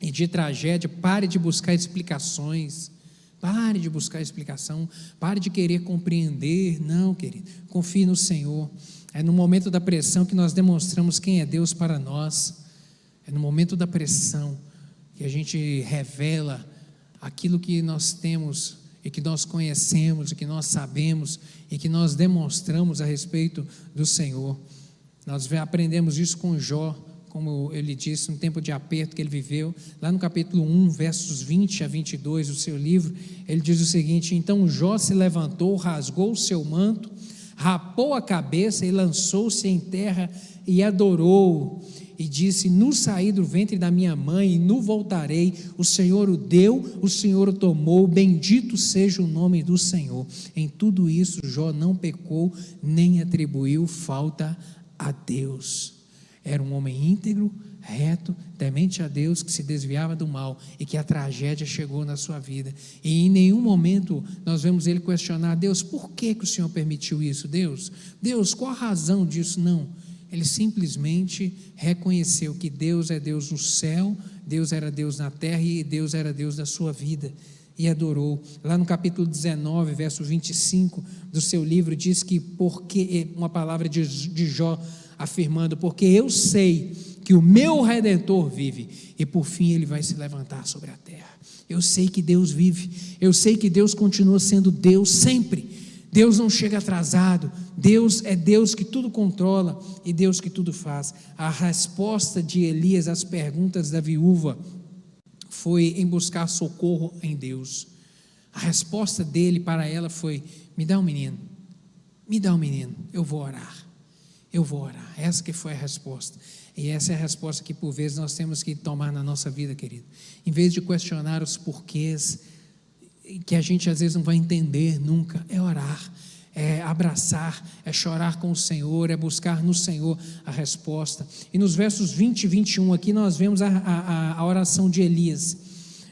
e de tragédia, pare de buscar explicações, pare de buscar explicação, pare de querer compreender. Não, querido, confie no Senhor. É no momento da pressão que nós demonstramos quem é Deus para nós. É no momento da pressão que a gente revela aquilo que nós temos e que nós conhecemos, e que nós sabemos, e que nós demonstramos a respeito do Senhor. Nós aprendemos isso com Jó, como ele disse, no tempo de aperto que ele viveu, lá no capítulo 1, versos 20 a 22 do seu livro, ele diz o seguinte: então Jó se levantou, rasgou o seu manto, rapou a cabeça e lançou-se em terra e adorou, e disse: nu saí do ventre da minha mãe e nu voltarei, o Senhor o deu, o Senhor o tomou, bendito seja o nome do Senhor. Em tudo isso Jó não pecou, nem atribuiu falta a Deus. Era um homem íntegro, reto, temente a Deus, que se desviava do mal, e que a tragédia chegou na sua vida, e em nenhum momento nós vemos ele questionar: Deus, por que o Senhor permitiu isso? Deus, qual a razão disso? Não, ele simplesmente reconheceu que Deus é Deus no céu, Deus era Deus na terra, e Deus era Deus da sua vida, e adorou. Lá no capítulo 19, verso 25 do seu livro, diz que, porque, uma palavra de Jó afirmando: porque eu sei que o meu Redentor vive, e por fim ele vai se levantar sobre a terra. Eu sei que Deus vive, eu sei que Deus continua sendo Deus sempre. Deus não chega atrasado, Deus é Deus que tudo controla e Deus que tudo faz. A resposta de Elias às perguntas da viúva foi em buscar socorro em Deus. A resposta dele para ela foi: me dá um menino, eu vou orar. Essa que foi a resposta. E essa é a resposta que por vezes nós temos que tomar na nossa vida, querido. Em vez de questionar os porquês, que a gente às vezes não vai entender nunca, é orar, é abraçar, é chorar com o Senhor, é buscar no Senhor a resposta. E nos versos 20 e 21 aqui nós vemos a oração de Elias.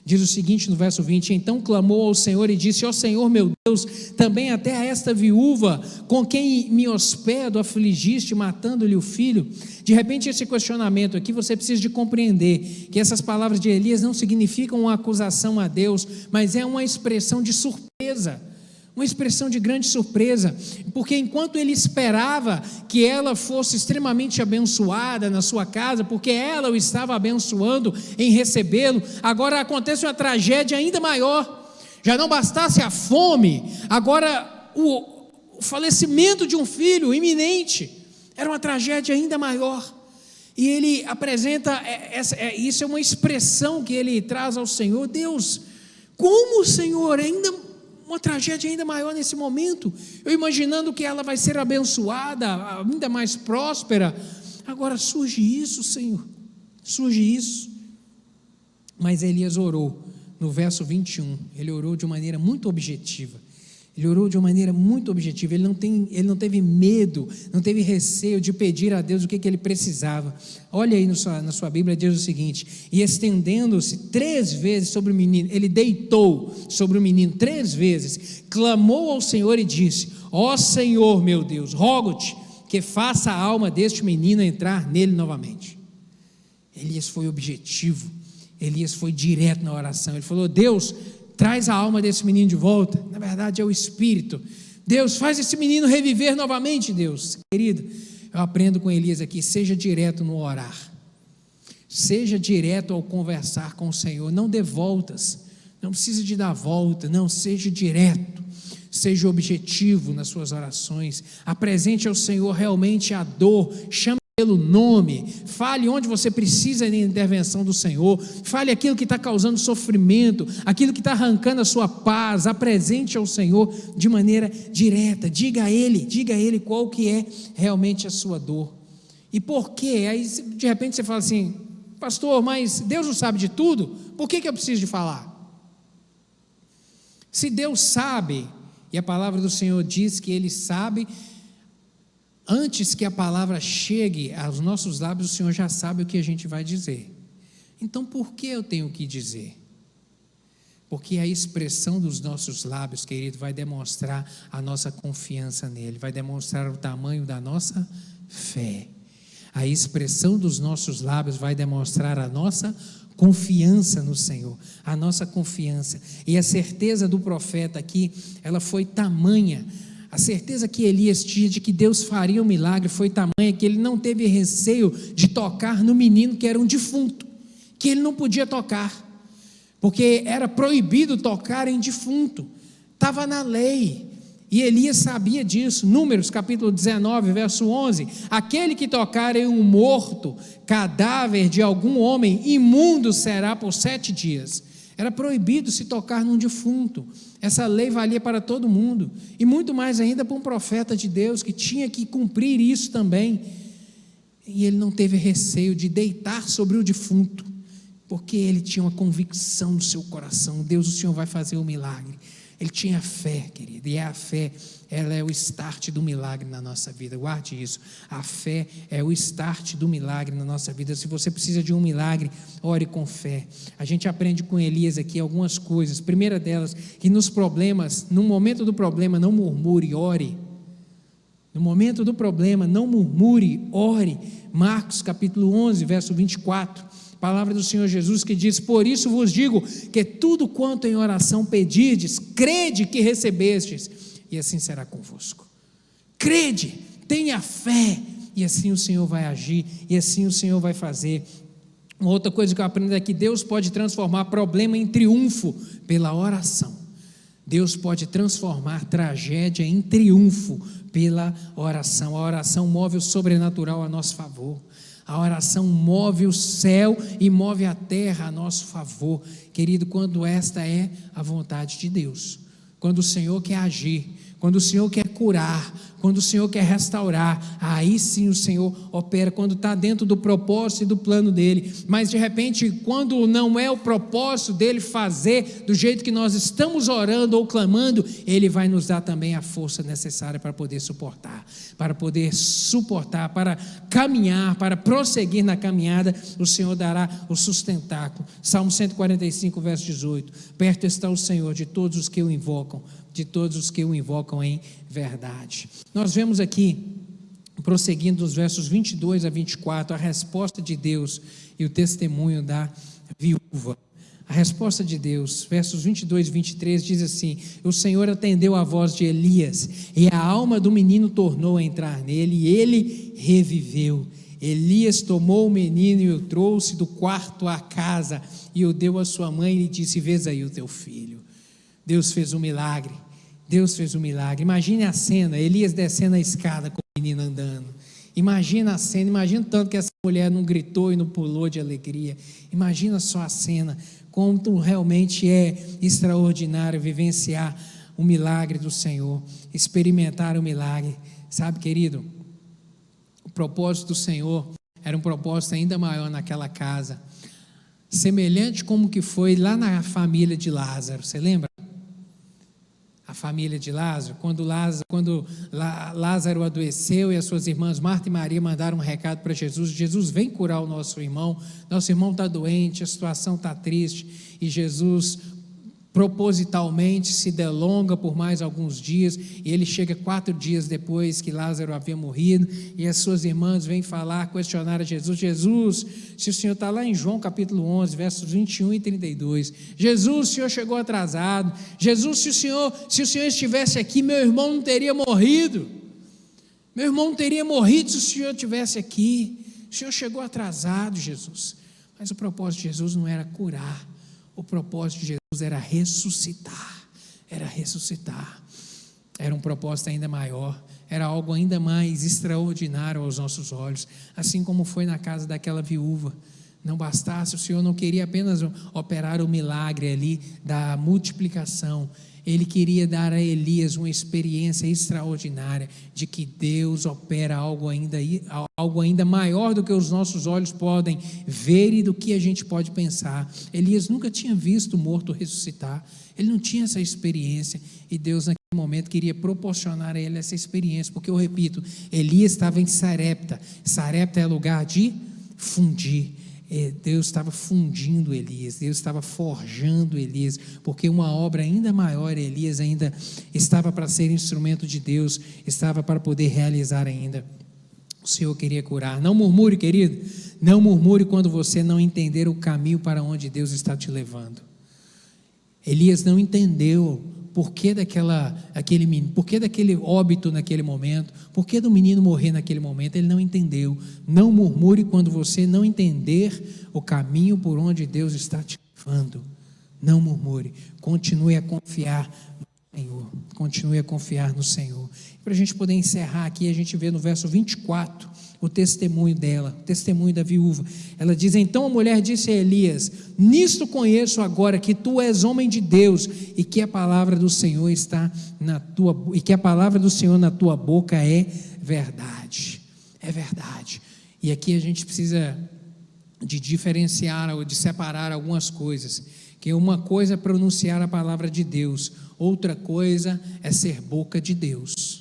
Diz o seguinte no verso 20: então clamou ao Senhor e disse: ó Senhor meu Deus, também até a esta viúva com quem me hospedo afligiste, matando-lhe o filho. De repente esse questionamento aqui você precisa de compreender que essas palavras de Elias não significam uma acusação a Deus, mas é uma expressão de surpresa, uma expressão de grande surpresa, porque enquanto ele esperava que ela fosse extremamente abençoada na sua casa, porque ela o estava abençoando em recebê-lo, agora acontece uma tragédia ainda maior. Já não bastasse a fome, agora o falecimento de um filho iminente era uma tragédia ainda maior. E ele apresenta, isso é uma expressão que ele traz ao Senhor: Deus, como o Senhor ainda... uma tragédia ainda maior nesse momento, eu imaginando que ela vai ser abençoada, ainda mais próspera, agora surge isso, Senhor, surge isso. Mas Elias orou, no verso 21, ele orou de uma maneira muito objetiva, ele não teve medo, não teve receio de pedir a Deus o que ele precisava. Olha aí na sua Bíblia, diz o seguinte: e estendendo-se 3 vezes sobre o menino, ele deitou sobre o menino 3 vezes, clamou ao Senhor e disse: ó Senhor meu Deus, rogo-te que faça a alma deste menino entrar nele novamente. Elias foi objetivo, Elias foi direto na oração, ele falou: Deus, traz a alma desse menino de volta. Na verdade é o espírito. Deus, faz esse menino reviver novamente. Deus, querido, eu aprendo com Elias aqui: seja direto no orar, seja direto ao conversar com o Senhor, não dê voltas, não precisa de dar volta, não, seja direto, seja objetivo nas suas orações, apresente ao Senhor realmente a dor, chame pelo nome, fale onde você precisa da intervenção do Senhor, fale aquilo que está causando sofrimento, aquilo que está arrancando a sua paz, apresente ao Senhor de maneira direta, diga a Ele qual que é realmente a sua dor, e por quê? Aí de repente você fala assim: pastor, mas Deus não sabe de tudo, por que eu preciso de falar? Se Deus sabe, e a palavra do Senhor diz que Ele sabe, antes que a palavra chegue aos nossos lábios, o Senhor já sabe o que a gente vai dizer. Então por que eu tenho que dizer? Porque a expressão dos nossos lábios, querido, vai demonstrar a nossa confiança nele, vai demonstrar o tamanho da nossa fé. A expressão dos nossos lábios vai demonstrar a nossa confiança no Senhor, a nossa confiança. E a certeza do profeta aqui, ela foi tamanha, a certeza que Elias tinha de que Deus faria um milagre foi tamanha que ele não teve receio de tocar no menino que era um defunto, que ele não podia tocar, porque era proibido tocar em defunto, estava na lei, e Elias sabia disso. Números capítulo 19, verso 11: aquele que tocar em um morto, cadáver de algum homem, imundo será por 7 dias. Era proibido se tocar num defunto. Essa lei valia para todo mundo, e muito mais ainda para um profeta de Deus, que tinha que cumprir isso também. E ele não teve receio de deitar sobre o defunto, porque ele tinha uma convicção no seu coração: Deus, o Senhor vai fazer o milagre. Ele tinha fé, querido, e a fé, ela é o start do milagre na nossa vida. Guarde isso, a fé é o start do milagre na nossa vida. Se você precisa de um milagre, ore com fé. A gente aprende com Elias aqui algumas coisas. Primeira delas, que nos problemas, no momento do problema, não murmure, ore. No momento do problema, não murmure, ore. Marcos capítulo 11, verso 24, palavra do Senhor Jesus, que diz: por isso vos digo que tudo quanto em oração pedirdes, crede que recebestes, e assim será convosco. Crede, tenha fé, e assim o Senhor vai agir, e assim o Senhor vai fazer. Uma outra coisa que eu aprendo é que Deus pode transformar problema em triunfo pela oração. Deus pode transformar tragédia em triunfo pela oração. A oração move o sobrenatural a nosso favor. A oração move o céu e move a terra a nosso favor, querido, quando esta é a vontade de Deus, quando o Senhor quer agir, quando o Senhor quer curar, quando o Senhor quer restaurar, aí sim o Senhor opera, quando está dentro do propósito e do plano dele. Mas de repente, quando não é o propósito dele fazer do jeito que nós estamos orando ou clamando, ele vai nos dar também a força necessária para poder suportar, para caminhar, para prosseguir na caminhada. O Senhor dará o sustentáculo. Salmo 145, verso 18: perto está o Senhor de todos os que o invocam, em verdade. Nós vemos aqui, prosseguindo dos versos 22 a 24, a resposta de Deus e o testemunho da viúva. A resposta de Deus, versos 22 e 23, diz assim: o Senhor atendeu a voz de Elias, e a alma do menino tornou a entrar nele, e ele reviveu. Elias tomou o menino e o trouxe do quarto à casa, e o deu à sua mãe e lhe disse: vês aí o teu filho. Deus fez um milagre. Imagine a cena, Elias descendo a escada com o menino andando. Imagina a cena, imagina tanto que essa mulher não gritou e não pulou de alegria. Imagina só a cena, como realmente é extraordinário vivenciar o milagre do Senhor, experimentar o milagre. Sabe, querido, o propósito do Senhor era um propósito ainda maior naquela casa, semelhante como que foi lá na família de Lázaro. Você lembra? A família de Lázaro, quando Lázaro adoeceu e as suas irmãs Marta e Maria mandaram um recado para Jesus: Jesus, vem curar o nosso irmão está doente, a situação está triste. E Jesus propositalmente se delonga por mais alguns dias, e ele chega 4 dias depois que Lázaro havia morrido, e as suas irmãs vêm questionar a Jesus: Jesus, se o Senhor está lá em João capítulo 11, versos 21 e 32, Jesus, o Senhor chegou atrasado. Jesus, se o Senhor estivesse aqui, meu irmão não teria morrido se o Senhor estivesse aqui. O Senhor chegou atrasado, Jesus. Mas o propósito de Jesus não era curar, o propósito de Jesus era ressuscitar. Era um propósito ainda maior, era algo ainda mais extraordinário aos nossos olhos, assim como foi na casa daquela viúva. Não bastasse, o Senhor não queria apenas operar o milagre ali da multiplicação, Ele queria dar a Elias uma experiência extraordinária de que Deus opera algo ainda maior do que os nossos olhos podem ver e do que a gente pode pensar. Elias nunca tinha visto o morto ressuscitar, ele não tinha essa experiência, e Deus naquele momento queria proporcionar a ele essa experiência, porque eu repito, Elias estava em Sarepta. Sarepta é lugar de fundir. Deus estava fundindo Elias, Deus estava forjando Elias, porque uma obra ainda maior, Elias ainda estava para ser instrumento de Deus, estava para poder realizar ainda. O Senhor queria curar. Não murmure, querido, não murmure quando você não entender o caminho para onde Deus está te levando. Elias não entendeu por que daquele óbito naquele momento, por que do menino morrer naquele momento. Ele não entendeu. Não murmure quando você não entender o caminho por onde Deus está te levando. Não murmure, continue a confiar no Senhor. Para a gente poder encerrar aqui, a gente vê no verso 24 o testemunho dela, o testemunho da viúva. Ela diz: então a mulher disse a Elias: nisto conheço agora que tu és homem de Deus, e que a palavra do Senhor na tua boca é verdade. É verdade. E aqui a gente precisa de diferenciar ou de separar algumas coisas, que uma coisa é pronunciar a palavra de Deus, outra coisa é ser boca de Deus.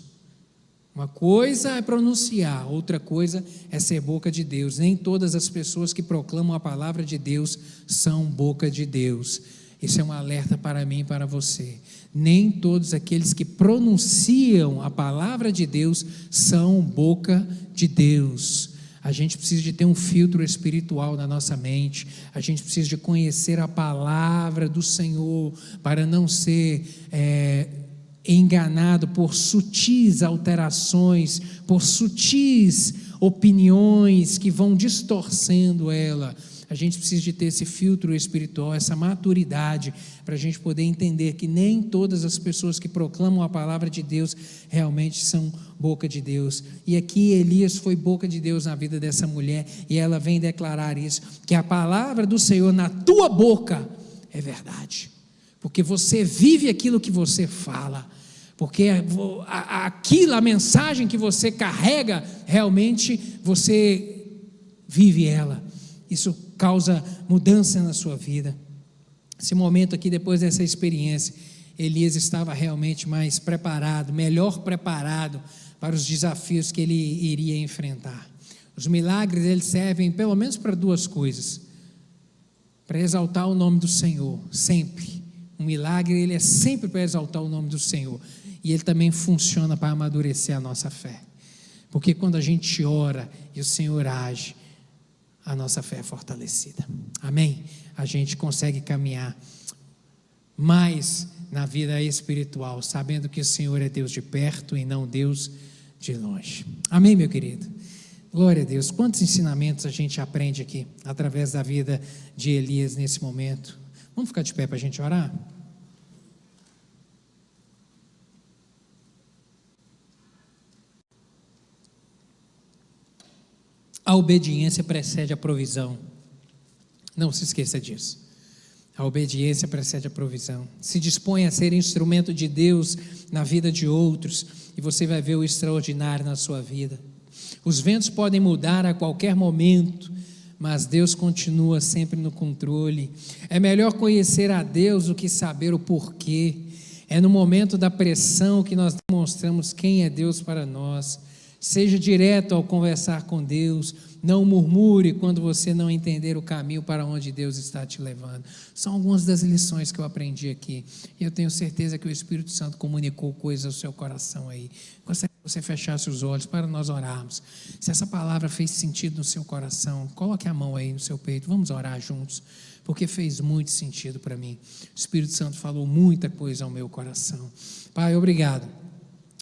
Uma coisa é pronunciar, outra coisa é ser boca de Deus. Nem todas as pessoas que proclamam a palavra de Deus são boca de Deus. Isso é um alerta para mim e para você. Nem todos aqueles que pronunciam a palavra de Deus são boca de Deus. A gente precisa de ter um filtro espiritual na nossa mente, a gente precisa de conhecer a palavra do Senhor, para não ser enganado por sutis alterações, por sutis opiniões que vão distorcendo ela. A gente precisa de ter esse filtro espiritual, essa maturidade, para a gente poder entender que nem todas as pessoas que proclamam a palavra de Deus realmente são boca de Deus. E aqui Elias foi boca de Deus na vida dessa mulher, e ela vem declarar isso, que a palavra do Senhor na tua boca é verdade, porque você vive aquilo que você fala. porque a mensagem que você carrega, realmente você vive ela. Isso causa mudança na sua vida. Esse momento aqui, depois dessa experiência, Elias estava realmente mais preparado, melhor preparado para os desafios que ele iria enfrentar. Os milagres, eles servem pelo menos para duas coisas: para exaltar o nome do Senhor, sempre. Um milagre, ele é sempre para exaltar o nome do Senhor, e ele também funciona para amadurecer a nossa fé, porque quando a gente ora e o Senhor age, a nossa fé é fortalecida, amém? A gente consegue caminhar mais na vida espiritual, sabendo que o Senhor é Deus de perto e não Deus de longe, amém, meu querido? Glória a Deus. Quantos ensinamentos a gente aprende aqui, através da vida de Elias nesse momento. Vamos ficar de pé para a gente orar? A obediência precede a provisão. Não se esqueça disso. A obediência precede a provisão. Se dispõe a ser instrumento de Deus na vida de outros, e você vai ver o extraordinário na sua vida. Os ventos podem mudar a qualquer momento, mas Deus continua sempre no controle. É melhor conhecer a Deus do que saber o porquê. É no momento da pressão que nós demonstramos quem é Deus para nós. Seja direto ao conversar com Deus, não murmure quando você não entender o caminho para onde Deus está te levando. São algumas das lições que eu aprendi aqui, e eu tenho certeza que o Espírito Santo comunicou coisas ao seu coração aí. Gostaria que você fechasse os olhos para nós orarmos. Se essa palavra fez sentido no seu coração, coloque a mão aí no seu peito, vamos orar juntos, porque fez muito sentido para mim. O Espírito Santo falou muita coisa ao meu coração. Pai, obrigado.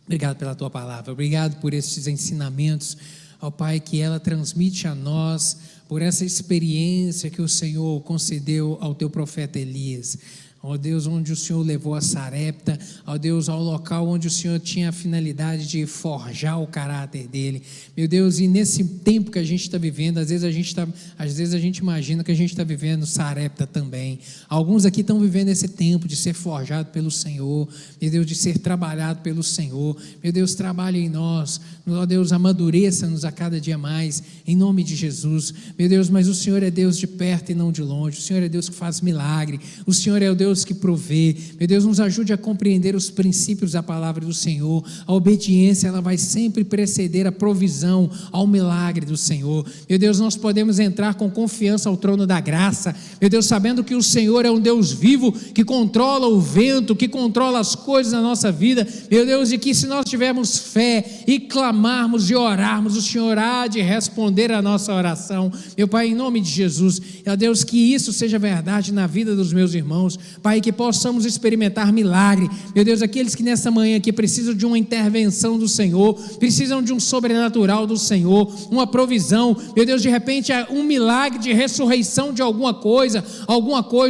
Obrigado pela tua palavra, obrigado por esses ensinamentos, ó Pai, que ela transmite a nós, por essa experiência que o Senhor concedeu ao teu profeta Elias. Ó Deus, onde o Senhor levou a Sarepta, ó Deus, ao local onde o Senhor tinha a finalidade de forjar o caráter dele, meu Deus, e nesse tempo que a gente está vivendo, às vezes a gente imagina que a gente está vivendo Sarepta também. Alguns aqui estão vivendo esse tempo de ser forjado pelo Senhor, meu Deus, de ser trabalhado pelo Senhor. Meu Deus, trabalhe em nós, ó Deus, amadureça-nos a cada dia mais, em nome de Jesus, meu Deus. Mas o Senhor é Deus de perto e não de longe, o Senhor é Deus que faz milagre, o Senhor é o Deus que provê. Meu Deus, nos ajude a compreender os princípios da palavra do Senhor. A obediência, ela vai sempre preceder a provisão, ao milagre do Senhor. Meu Deus, nós podemos entrar com confiança ao trono da graça, meu Deus, sabendo que o Senhor é um Deus vivo, que controla o vento, que controla as coisas na nossa vida, meu Deus, e que se nós tivermos fé e clamarmos e orarmos, o Senhor há de responder a nossa oração. Meu Pai, em nome de Jesus, ó Deus, que isso seja verdade na vida dos meus irmãos, Pai, que possamos experimentar milagre, meu Deus, aqueles que nessa manhã aqui precisam de uma intervenção do Senhor, precisam de um sobrenatural do Senhor, uma provisão, meu Deus, de repente um milagre de ressurreição de alguma coisa,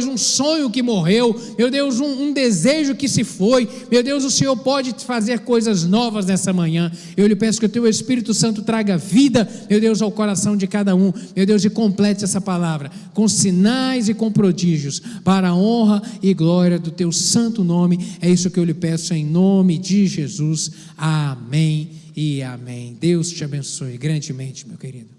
um sonho que morreu, meu Deus, um desejo que se foi, meu Deus, o Senhor pode fazer coisas novas nessa manhã. Eu lhe peço que o teu Espírito Santo traga vida, meu Deus, ao coração de cada um, meu Deus, e complete essa palavra com sinais e com prodígios, para a honra e glória do teu santo nome. É isso que eu lhe peço em nome de Jesus, amém e amém. Deus te abençoe grandemente, meu querido.